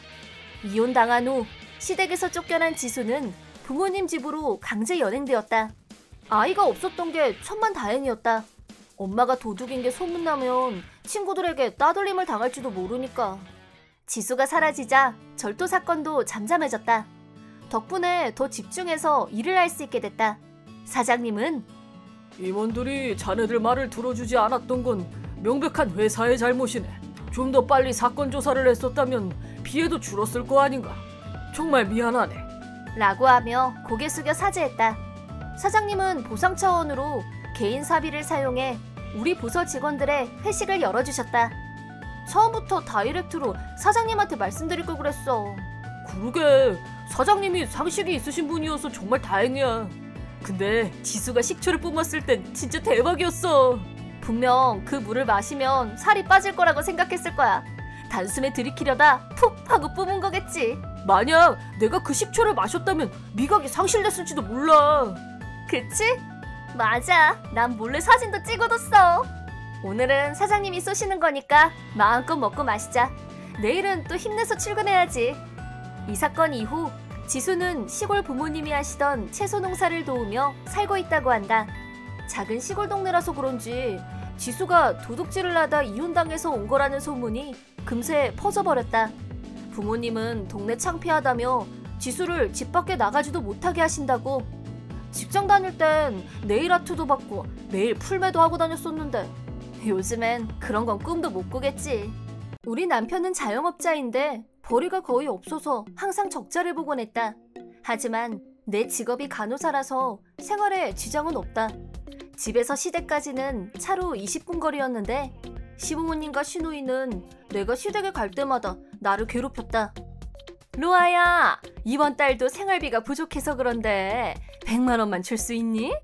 이혼당한 후 시댁에서 쫓겨난 지수는 부모님 집으로 강제 연행되었다. 아이가 없었던 게 천만다행이었다. 엄마가 도둑인 게 소문나면 친구들에게 따돌림을 당할지도 모르니까. 지수가 사라지자 절도 사건도 잠잠해졌다. 덕분에 더 집중해서 일을 할 수 있게 됐다. 사장님은 임원들이 자네들 말을 들어주지 않았던 건 명백한 회사의 잘못이네. 좀 더 빨리 사건 조사를 했었다면 피해도 줄었을 거 아닌가. 정말 미안하네. 라고 하며 고개 숙여 사죄했다. 사장님은 보상 차원으로 개인 사비를 사용해 우리 부서 직원들의 회식을 열어주셨다. 처음부터 다이렉트로 사장님한테 말씀드릴 걸 그랬어. 그러게 사장님이 상식이 있으신 분이어서 정말 다행이야. 근데 지수가 식초를 뿜었을 땐 진짜 대박이었어. 분명 그 물을 마시면 살이 빠질 거라고 생각했을 거야. 단숨에 들이키려다 푹 하고 뿜은 거겠지. 만약 내가 그 식초를 마셨다면 미각이 상실됐을지도 몰라. 그치? 맞아. 난 몰래 사진도 찍어뒀어. 오늘은 사장님이 쏘시는 거니까 마음껏 먹고 마시자. 내일은 또 힘내서 출근해야지. 이 사건 이후 지수는 시골 부모님이 하시던 채소 농사를 도우며 살고 있다고 한다. 작은 시골 동네라서 그런지 지수가 도둑질을 하다 이혼당해서 온 거라는 소문이 금세 퍼져버렸다. 부모님은 동네 창피하다며 지수를 집 밖에 나가지도 못하게 하신다고. 직장 다닐 땐 네일 아트도 받고 매일 풀매도 하고 다녔었는데 요즘엔 그런 건 꿈도 못 꾸겠지. 우리 남편은 자영업자인데 벌이가 거의 없어서 항상 적자를 보곤 했다. 하지만 내 직업이 간호사라서 생활에 지장은 없다. 집에서 시댁까지는 차로 20분 거리였는데 시부모님과 시누이는 내가 시댁에 갈 때마다 나를 괴롭혔다. 로아야, 이번 달도 생활비가 부족해서 그런데 100만 원만 줄 수 있니?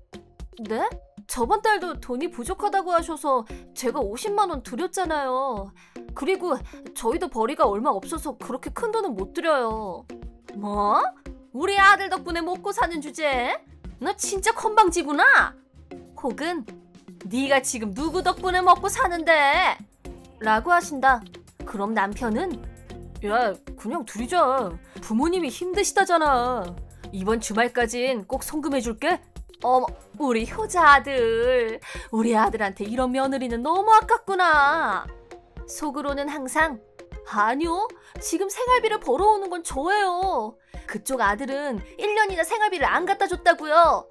네? 저번 달도 돈이 부족하다고 하셔서 제가 50만 원 드렸잖아요. 그리고 저희도 벌이가 얼마 없어서 그렇게 큰 돈은 못 드려요. 뭐? 우리 아들 덕분에 먹고 사는 주제에? 너 진짜 건방지구나? 혹은 네가 지금 누구 덕분에 먹고 사는데? 라고 하신다. 그럼 남편은 야, 그냥 둘이자. 부모님이 힘드시다잖아. 이번 주말까진 꼭 송금해줄게. 어머, 우리 효자 아들. 우리 아들한테 이런 며느리는 너무 아깝구나. 속으로는 항상 아니요, 지금 생활비를 벌어오는 건 저예요. 그쪽 아들은 1년이나 생활비를 안 갖다 줬다고요.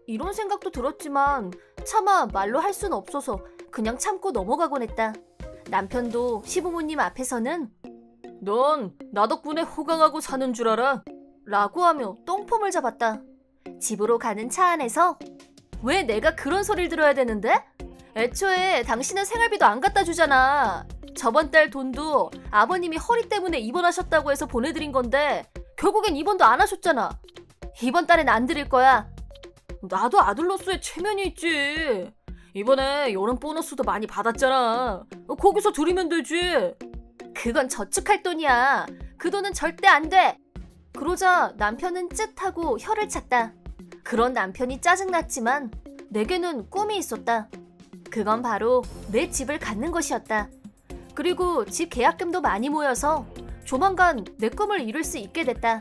이런 생각도 들었지만 차마 말로 할 수는 없어서 그냥 참고 넘어가곤 했다. 남편도 시부모님 앞에서는 넌 나 덕분에 호강하고 사는 줄 알아? 라고 하며 똥폼을 잡았다. 집으로 가는 차 안에서 왜 내가 그런 소리를 들어야 되는데? 애초에 당신은 생활비도 안 갖다 주잖아. 저번 달 돈도 아버님이 허리 때문에 입원하셨다고 해서 보내드린 건데 결국엔 입원도 안 하셨잖아. 이번 달엔 안 드릴 거야. 나도 아들로서의 체면이 있지. 이번에 여름 보너스도 많이 받았잖아. 거기서 드리면 되지. 그건 저축할 돈이야. 그 돈은 절대 안 돼. 그러자 남편은 쯧하고 혀를 찼다. 그런 남편이 짜증났지만 내게는 꿈이 있었다. 그건 바로 내 집을 갖는 것이었다. 그리고 집 계약금도 많이 모여서 조만간 내 꿈을 이룰 수 있게 됐다.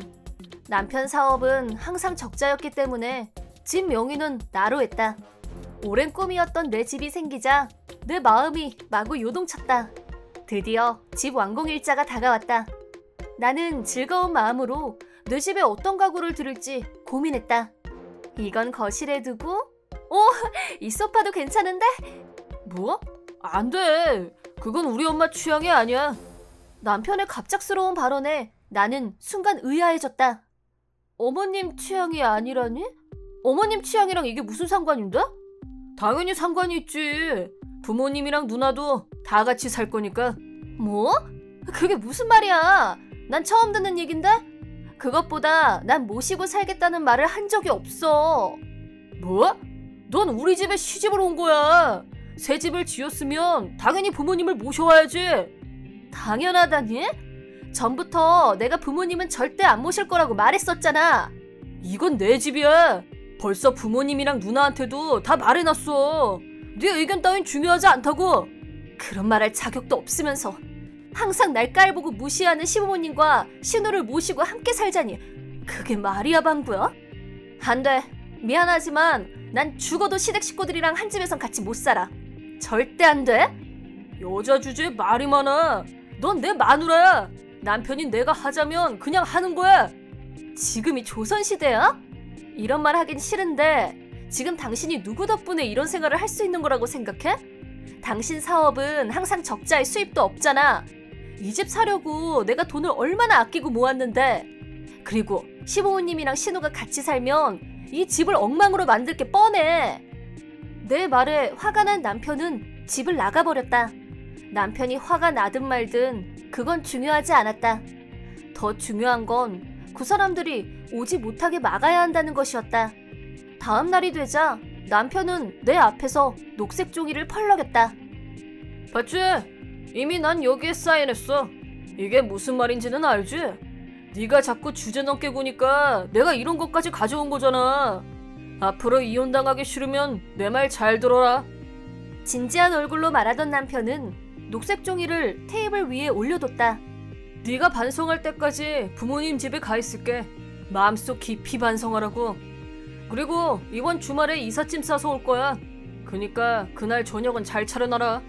남편 사업은 항상 적자였기 때문에 집 명의는 나로 했다. 오랜 꿈이었던 내 집이 생기자 내 마음이 마구 요동쳤다. 드디어 집 완공일자가 다가왔다. 나는 즐거운 마음으로 내 집에 어떤 가구를 들을지 고민했다. 이건 거실에 두고, 이 소파도 괜찮은데? 뭐? 안 돼. 그건 우리 엄마 취향이 아니야. 남편의 갑작스러운 발언에 나는 순간 의아해졌다. 어머님 취향이 아니라니? 어머님 취향이랑 이게 무슨 상관인데? 당연히 상관이 있지. 부모님이랑 누나도 다 같이 살 거니까. 뭐? 그게 무슨 말이야? 난 처음 듣는 얘긴데? 그것보다 난 모시고 살겠다는 말을 한 적이 없어. 뭐? 넌 우리 집에 시집을 온 거야. 새 집을 지었으면 당연히 부모님을 모셔와야지. 당연하다니? 전부터 내가 부모님은 절대 안 모실 거라고 말했었잖아. 이건 내 집이야. 벌써 부모님이랑 누나한테도 다 말해놨어. 네 의견 따윈 중요하지 않다고. 그런 말 할 자격도 없으면서 항상 날 깔보고 무시하는 시부모님과 신우를 모시고 함께 살자니 그게 말이야 방구야? 안 돼. 미안하지만 난 죽어도 시댁 식구들이랑 한 집에선 같이 못 살아. 절대 안 돼. 여자 주제에 말이 많아. 넌 내 마누라야. 남편이 내가 하자면 그냥 하는 거야. 지금이 조선시대야? 이런 말 하긴 싫은데 지금 당신이 누구 덕분에 이런 생활을 할 수 있는 거라고 생각해? 당신 사업은 항상 적자에 수입도 없잖아. 이 집 사려고 내가 돈을 얼마나 아끼고 모았는데. 그리고 시부모님이랑 신우가 같이 살면 이 집을 엉망으로 만들 게 뻔해. 내 말에 화가 난 남편은 집을 나가버렸다. 남편이 화가 나든 말든 그건 중요하지 않았다. 더 중요한 건 그 사람들이 오지 못하게 막아야 한다는 것이었다. 다음 날이 되자 남편은 내 앞에서 녹색 종이를 펄럭였다. 봤지? 이미 난 여기에 사인했어. 이게 무슨 말인지는 알지? 네가 자꾸 주제 넘게 구니까 내가 이런 것까지 가져온 거잖아. 앞으로 이혼당하기 싫으면 내 말 잘 들어라. 진지한 얼굴로 말하던 남편은 녹색 종이를 테이블 위에 올려뒀다. 네가 반성할 때까지 부모님 집에 가 있을게. 마음속 깊이 반성하라고. 그리고 이번 주말에 이삿짐 싸서 올 거야. 그니까 그날 저녁은 잘 차려놔라.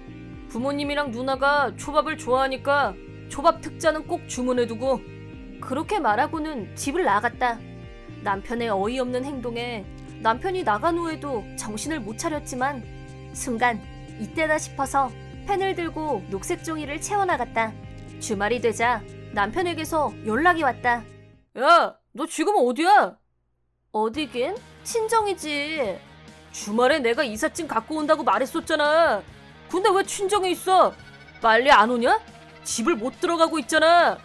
부모님이랑 누나가 초밥을 좋아하니까 초밥 특자는 꼭 주문해두고. 그렇게 말하고는 집을 나갔다. 남편의 어이없는 행동에 남편이 나간 후에도 정신을 못 차렸지만 순간 이때다 싶어서 펜을 들고 녹색 종이를 채워나갔다. 주말이 되자 남편에게서 연락이 왔다. 야, 너 지금 어디야? 어디긴? 친정이지. 주말에 내가 이삿짐 갖고 온다고 말했었잖아. 근데 왜 친정에 있어? 빨리 안 오냐? 집을 못 들어가고 있잖아.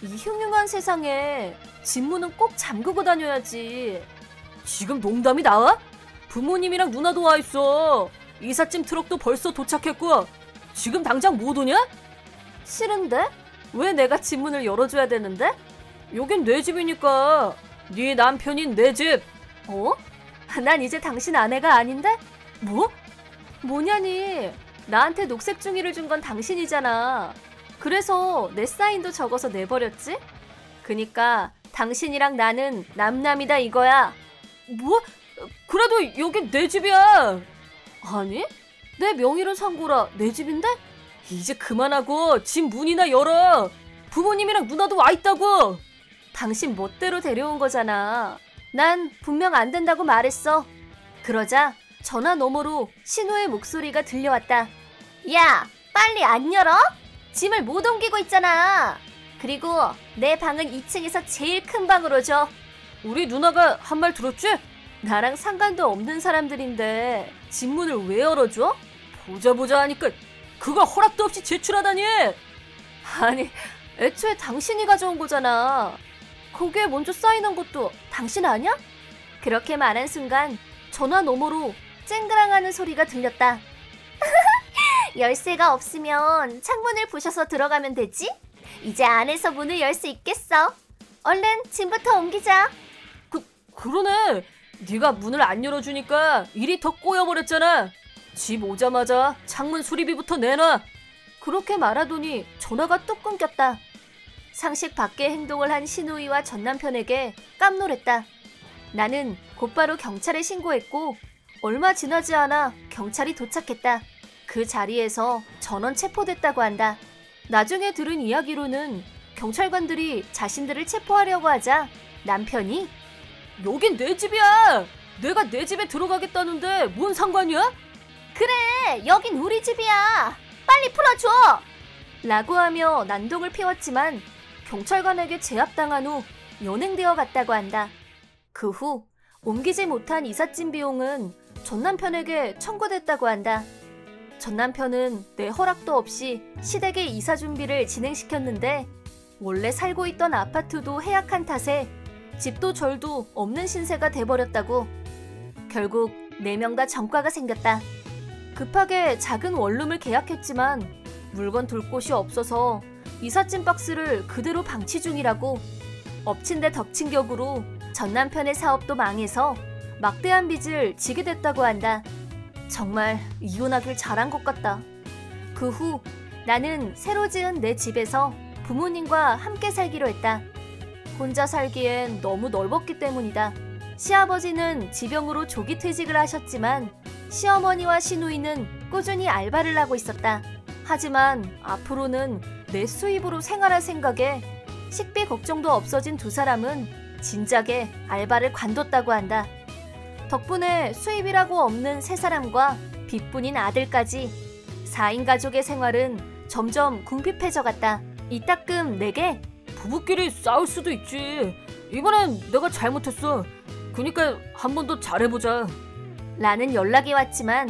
이 흉흉한 세상에 집 문은 꼭 잠그고 다녀야지. 지금 농담이 나와? 부모님이랑 누나도 와 있어. 이삿짐 트럭도 벌써 도착했고. 지금 당장 못 오냐? 싫은데? 왜 내가 집 문을 열어줘야 되는데? 여긴 내 집이니까. 네 남편인 내 집. 난 이제 당신 아내가 아닌데? 뭐? 뭐냐니. 나한테 녹색 종이를 준 건 당신이잖아. 그래서 내 사인도 적어서 내버렸지? 그니까 당신이랑 나는 남남이다 이거야. 뭐? 그래도 여긴 내 집이야. 아니? 내 명의로 산 거라 내 집인데? 이제 그만하고 집 문이나 열어. 부모님이랑 누나도 와 있다고. 당신 멋대로 데려온 거잖아. 난 분명 안 된다고 말했어. 그러자 전화 너머로 신우의 목소리가 들려왔다. 야, 빨리 안 열어? 짐을 못 옮기고 있잖아. 그리고 내 방은 2층에서 제일 큰 방으로 줘. 우리 누나가 한 말 들었지? 나랑 상관도 없는 사람들인데 집 문을 왜 열어줘? 보자 하니까 그거 허락도 없이 제출하다니. 아니, 애초에 당신이 가져온 거잖아. 거기에 먼저 사인한 것도 당신 아니야? 그렇게 말한 순간 전화 너머로 쨍그랑하는 소리가 들렸다. 열쇠가 없으면 창문을 부셔서 들어가면 되지? 이제 안에서 문을 열 수 있겠어. 얼른 짐부터 옮기자. 그러네. 네가 문을 안 열어주니까 일이 더 꼬여버렸잖아. 집 오자마자 창문 수리비부터 내놔. 그렇게 말하더니 전화가 뚝 끊겼다. 상식 밖의 행동을 한 신우이와 전 남편에게 깜놀했다. 나는 곧바로 경찰에 신고했고 얼마 지나지 않아 경찰이 도착했다. 그 자리에서 전원 체포됐다고 한다. 나중에 들은 이야기로는 경찰관들이 자신들을 체포하려고 하자 남편이 여긴 내 집이야. 내가 내 집에 들어가겠다는데 뭔 상관이야? 그래, 여긴 우리 집이야. 빨리 풀어줘! 라고 하며 난동을 피웠지만 경찰관에게 제압당한 후 연행되어 갔다고 한다. 그 후 옮기지 못한 이삿짐 비용은 전 남편에게 청구됐다고 한다. 전 남편은 내 허락도 없이 시댁의 이사 준비를 진행시켰는데 원래 살고 있던 아파트도 해약한 탓에 집도 절도 없는 신세가 돼버렸다고. 결국 4명 다 전과가 생겼다. 급하게 작은 원룸을 계약했지만 물건 둘 곳이 없어서 이삿짐 박스를 그대로 방치 중이라고. 엎친 데 덮친 격으로 전 남편의 사업도 망해서 막대한 빚을 지게 됐다고 한다. 정말 이혼하길 잘한 것 같다. 그 후 나는 새로 지은 내 집에서 부모님과 함께 살기로 했다. 혼자 살기엔 너무 넓었기 때문이다. 시아버지는 지병으로 조기 퇴직을 하셨지만 시어머니와 시누이는 꾸준히 알바를 하고 있었다. 하지만 앞으로는 내 수입으로 생활할 생각에 식비 걱정도 없어진 두 사람은 진작에 알바를 관뒀다고 한다. 덕분에 수입이라고 없는 세 사람과 빚뿐인 아들까지 4인 가족의 생활은 점점 궁핍해져 갔다. 이따금 내게 부부끼리 싸울 수도 있지. 이번엔 내가 잘못했어. 그니까 한 번 더 잘해보자. 라는 연락이 왔지만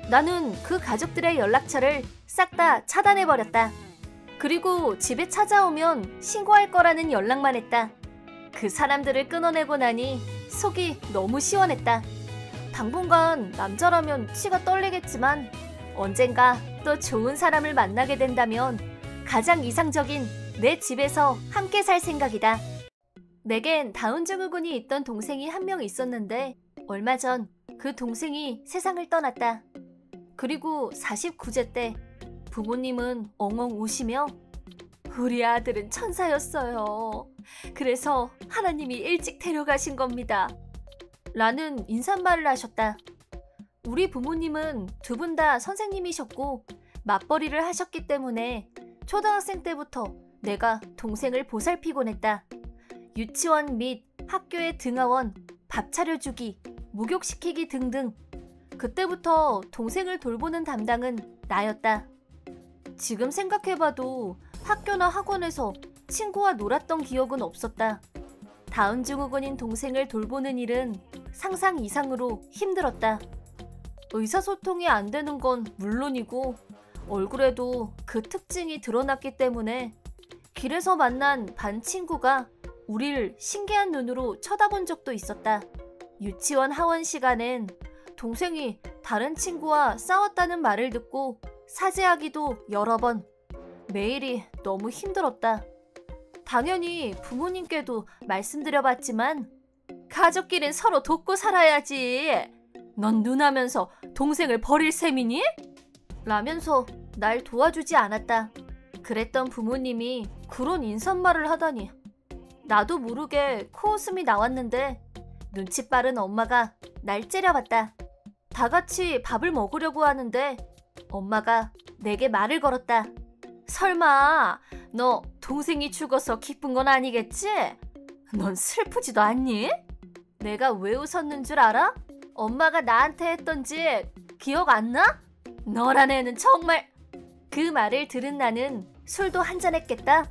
나는 그 가족들의 연락처를 싹 다 차단해버렸다. 그리고 집에 찾아오면 신고할 거라는 연락만 했다. 그 사람들을 끊어내고 나니 속이 너무 시원했다. 당분간 남자라면 치가 떨리겠지만 언젠가 또 좋은 사람을 만나게 된다면 가장 이상적인 내 집에서 함께 살 생각이다. 내겐 다운증후군이 있던 동생이 한 명 있었는데 얼마 전 그 동생이 세상을 떠났다. 그리고 49세 때 부모님은 엉엉 우시며 우리 아들은 천사였어요. 그래서 하나님이 일찍 데려가신 겁니다. 라는 인사말을 하셨다. 우리 부모님은 두 분 다 선생님이셨고 맞벌이를 하셨기 때문에 초등학생 때부터 내가 동생을 보살피곤 했다. 유치원 및 학교의 등하원, 밥 차려주기, 목욕시키기 등등. 그때부터 동생을 돌보는 담당은 나였다. 지금 생각해봐도 학교나 학원에서 친구와 놀았던 기억은 없었다. 다운증후군인 동생을 돌보는 일은 상상 이상으로 힘들었다. 의사소통이 안 되는 건 물론이고 얼굴에도 그 특징이 드러났기 때문에 길에서 만난 반 친구가 우릴 신기한 눈으로 쳐다본 적도 있었다. 유치원 하원 시간엔 동생이 다른 친구와 싸웠다는 말을 듣고 사죄하기도 여러 번. 매일이 너무 힘들었다. 당연히 부모님께도 말씀드려봤지만 가족끼린 서로 돕고 살아야지. 넌 누나면서 동생을 버릴 셈이니? 라면서 날 도와주지 않았다. 그랬던 부모님이 그런 인사말을 하다니. 나도 모르게 코웃음이 나왔는데 눈치 빠른 엄마가 날 째려봤다. 다 같이 밥을 먹으려고 하는데 엄마가 내게 말을 걸었다. 설마 너 동생이 죽어서 기쁜 건 아니겠지? 넌 슬프지도 않니? 내가 왜 웃었는 줄 알아? 엄마가 나한테 했던지 기억 안 나? 너란 애는 정말... 그 말을 들은 나는 술도 한잔 했겠다.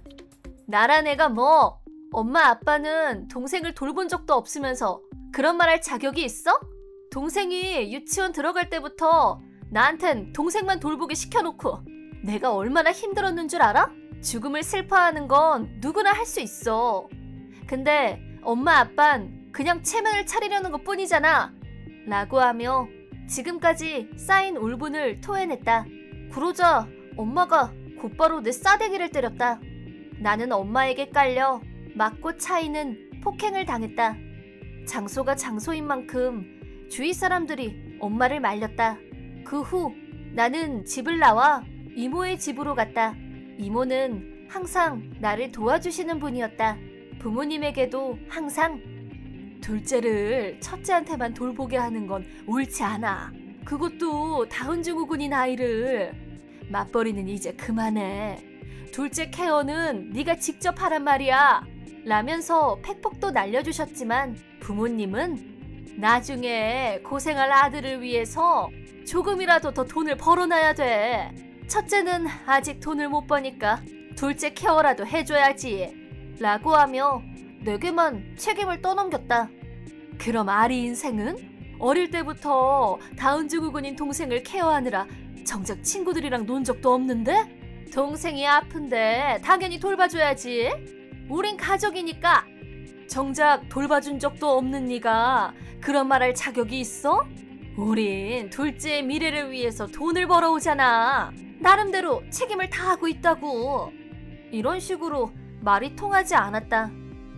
나란 애가 뭐... 엄마 아빠는 동생을 돌본 적도 없으면서 그런 말 할 자격이 있어? 동생이 유치원 들어갈 때부터 나한텐 동생만 돌보게 시켜놓고 내가 얼마나 힘들었는 줄 알아? 죽음을 슬퍼하는 건 누구나 할 수 있어. 근데 엄마 아빤 그냥 체면을 차리려는 것 뿐이잖아. 라고 하며 지금까지 쌓인 울분을 토해냈다. 그러자 엄마가 곧바로 내 싸대기를 때렸다. 나는 엄마에게 깔려 맞고 차이는 폭행을 당했다. 장소가 장소인 만큼 주위 사람들이 엄마를 말렸다. 그 후 나는 집을 나와 이모의 집으로 갔다. 이모는 항상 나를 도와주시는 분이었다. 부모님에게도 항상 둘째를 첫째한테만 돌보게 하는 건 옳지 않아. 그것도 다운증후군인 아이를. 맞벌이는 이제 그만해. 둘째 케어는 네가 직접 하란 말이야. 라면서 팩폭도 날려주셨지만 부모님은 나중에 고생할 아들을 위해서 조금이라도 더 돈을 벌어놔야 돼. 첫째는 아직 돈을 못 버니까 둘째 케어라도 해줘야지. 라고 하며 내게만 책임을 떠넘겼다. 그럼 아리 인생은? 어릴 때부터 다운증후군인 동생을 케어하느라 정작 친구들이랑 논 적도 없는데? 동생이 아픈데 당연히 돌봐줘야지. 우린 가족이니까. 정작 돌봐준 적도 없는 네가 그런 말할 자격이 있어? 우린 둘째의 미래를 위해서 돈을 벌어오잖아. 나름대로 책임을 다하고 있다고. 이런 식으로 말이 통하지 않았다.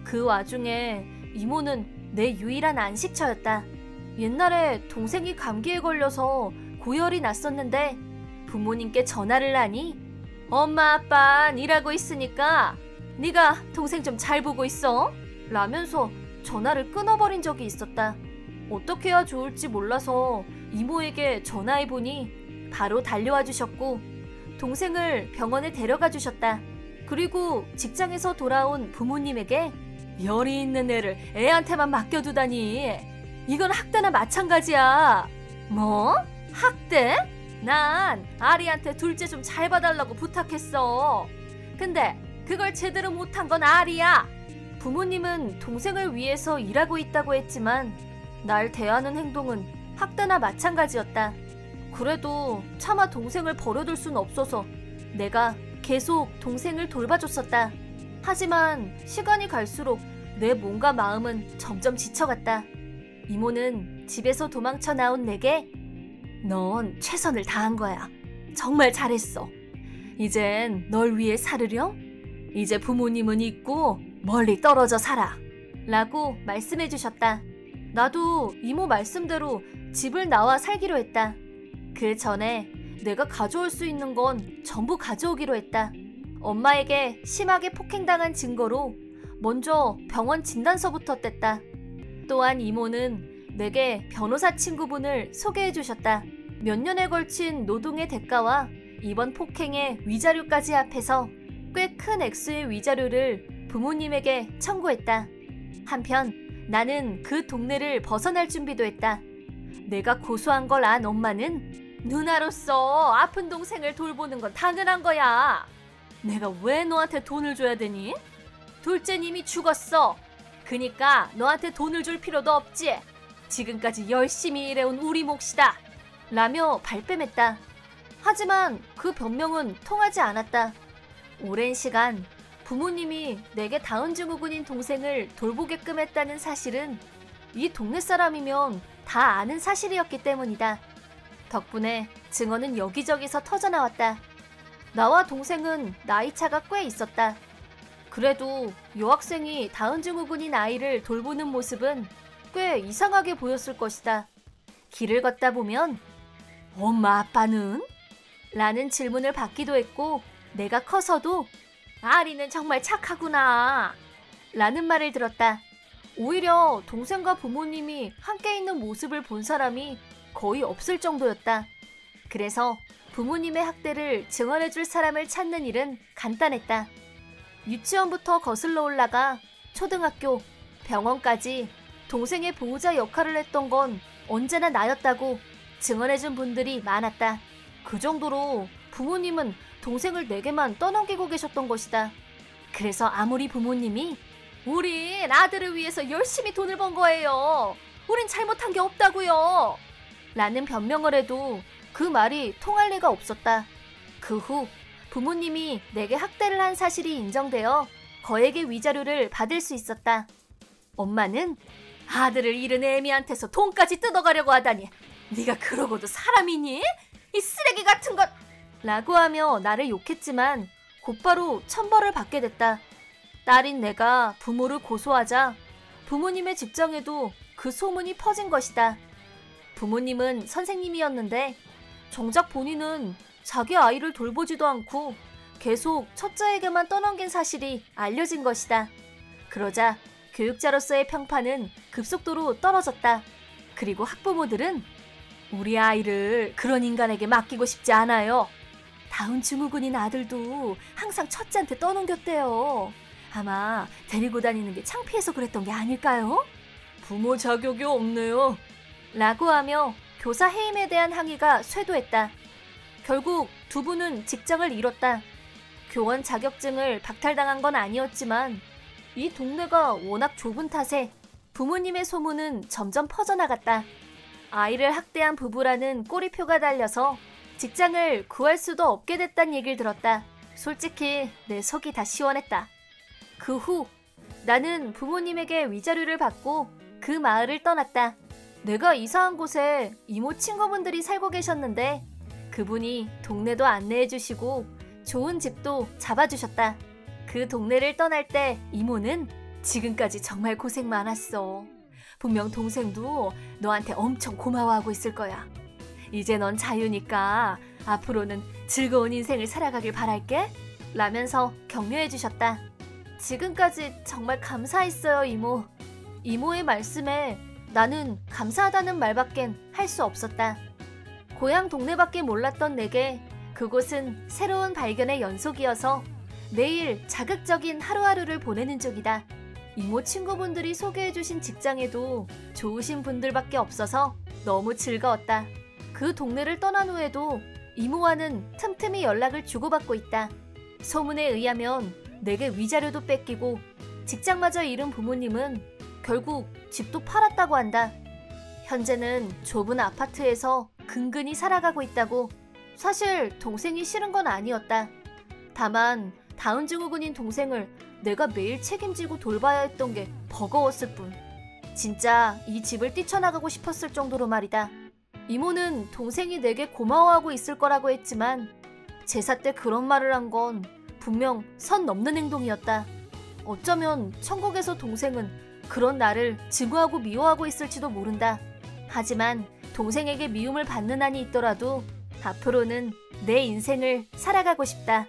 그 와중에 이모는 내 유일한 안식처였다. 옛날에 동생이 감기에 걸려서 고열이 났었는데 부모님께 전화를 하니 엄마 아빠는 일하고 있으니까 네가 동생 좀 잘 보고 있어 라면서 전화를 끊어버린 적이 있었다. 어떻게 해야 좋을지 몰라서 이모에게 전화해보니 바로 달려와 주셨고 동생을 병원에 데려가 주셨다. 그리고 직장에서 돌아온 부모님에게 열이 있는 애를 애한테만 맡겨두다니 이건 학대나 마찬가지야. 뭐? 학대? 난 아리한테 둘째 좀 잘 봐달라고 부탁했어. 근데 그걸 제대로 못한 건 아리야. 부모님은 동생을 위해서 일하고 있다고 했지만 날 대하는 행동은 학대나 마찬가지였다. 그래도 차마 동생을 버려둘 순 없어서 내가 계속 동생을 돌봐줬었다. 하지만 시간이 갈수록 내 몸과 마음은 점점 지쳐갔다. 이모는 집에서 도망쳐 나온 내게 넌 최선을 다한 거야. 정말 잘했어. 이젠 널 위해 살으렴? 이제 부모님은 있고 멀리 떨어져 살아. 라고 말씀해 주셨다. 나도 이모 말씀대로 집을 나와 살기로 했다. 그 전에 내가 가져올 수 있는 건 전부 가져오기로 했다. 엄마에게 심하게 폭행당한 증거로 먼저 병원 진단서부터 뗐다. 또한 이모는 내게 변호사 친구분을 소개해 주셨다. 몇 년에 걸친 노동의 대가와 이번 폭행의 위자료까지 합해서 꽤 큰 액수의 위자료를 부모님에게 청구했다. 한편 나는 그 동네를 벗어날 준비도 했다. 내가 고소한 걸 안 엄마는 누나로서 아픈 동생을 돌보는 건 당연한 거야. 내가 왜 너한테 돈을 줘야 되니? 둘째는 이미 죽었어. 그니까 너한테 돈을 줄 필요도 없지. 지금까지 열심히 일해온 우리 몫이다. 라며 발뺌했다. 하지만 그 변명은 통하지 않았다. 오랜 시간 부모님이 내게 다운증후군인 동생을 돌보게끔 했다는 사실은 이 동네 사람이면 다 아는 사실이었기 때문이다. 덕분에 증언은 여기저기서 터져나왔다. 나와 동생은 나이차가 꽤 있었다. 그래도 여학생이 다운증후군인 아이를 돌보는 모습은 꽤 이상하게 보였을 것이다. 길을 걷다 보면 엄마 아빠는? 라는 질문을 받기도 했고 내가 커서도 아리는 정말 착하구나 라는 말을 들었다. 오히려 동생과 부모님이 함께 있는 모습을 본 사람이 거의 없을 정도였다. 그래서 부모님의 학대를 증언해줄 사람을 찾는 일은 간단했다. 유치원부터 거슬러 올라가 초등학교, 병원까지 동생의 보호자 역할을 했던 건 언제나 나였다고 증언해준 분들이 많았다. 그 정도로 부모님은 동생을 내게만 떠넘기고 계셨던 것이다. 그래서 아무리 부모님이 우린 아들을 위해서 열심히 돈을 번 거예요. 우린 잘못한 게 없다고요. 라는 변명을 해도 그 말이 통할 리가 없었다. 그 후 부모님이 내게 학대를 한 사실이 인정되어 거액의 위자료를 받을 수 있었다. 엄마는 아들을 잃은 애미한테서 돈까지 뜯어가려고 하다니 네가 그러고도 사람이니? 이 쓰레기 같은 것! 라고 하며 나를 욕했지만 곧바로 천벌을 받게 됐다. 딸인 내가 부모를 고소하자 부모님의 직장에도 그 소문이 퍼진 것이다. 부모님은 선생님이었는데 정작 본인은 자기 아이를 돌보지도 않고 계속 첫째에게만 떠넘긴 사실이 알려진 것이다. 그러자 교육자로서의 평판은 급속도로 떨어졌다. 그리고 학부모들은 우리 아이를 그런 인간에게 맡기고 싶지 않아요. 다운 증후군인 아들도 항상 첫째한테 떠넘겼대요. 아마 데리고 다니는 게 창피해서 그랬던 게 아닐까요? 부모 자격이 없네요. 라고 하며 교사 해임에 대한 항의가 쇄도했다. 결국 두 분은 직장을 잃었다. 교원 자격증을 박탈당한 건 아니었지만 이 동네가 워낙 좁은 탓에 부모님의 소문은 점점 퍼져나갔다. 아이를 학대한 부부라는 꼬리표가 달려서 직장을 구할 수도 없게 됐단 얘기를 들었다. 솔직히 내 속이 다 시원했다. 그 후 나는 부모님에게 위자료를 받고 그 마을을 떠났다. 내가 이사한 곳에 이모 친구분들이 살고 계셨는데 그분이 동네도 안내해 주시고 좋은 집도 잡아주셨다. 그 동네를 떠날 때 이모는 지금까지 정말 고생 많았어. 분명 동생도 너한테 엄청 고마워하고 있을 거야. 이제 넌 자유니까 앞으로는 즐거운 인생을 살아가길 바랄게. 라면서 격려해 주셨다. 지금까지 정말 감사했어요, 이모. 이모의 말씀에 나는 감사하다는 말밖엔 할 수 없었다. 고향 동네밖에 몰랐던 내게 그곳은 새로운 발견의 연속이어서 매일 자극적인 하루하루를 보내는 중이다. 이모 친구분들이 소개해주신 직장에도 좋으신 분들밖에 없어서 너무 즐거웠다. 그 동네를 떠난 후에도 이모와는 틈틈이 연락을 주고받고 있다. 소문에 의하면 내게 위자료도 뺏기고 직장마저 잃은 부모님은 결국 집도 팔았다고 한다. 현재는 좁은 아파트에서 근근히 살아가고 있다고. 사실 동생이 싫은 건 아니었다. 다만 다운 증후군인 동생을 내가 매일 책임지고 돌봐야 했던 게 버거웠을 뿐. 진짜 이 집을 뛰쳐나가고 싶었을 정도로 말이다. 이모는 동생이 내게 고마워하고 있을 거라고 했지만 제사 때 그런 말을 한 건 분명 선 넘는 행동이었다. 어쩌면 천국에서 동생은 그런 나를 증오하고 미워하고 있을지도 모른다. 하지만 동생에게 미움을 받는 한이 있더라도 앞으로는 내 인생을 살아가고 싶다.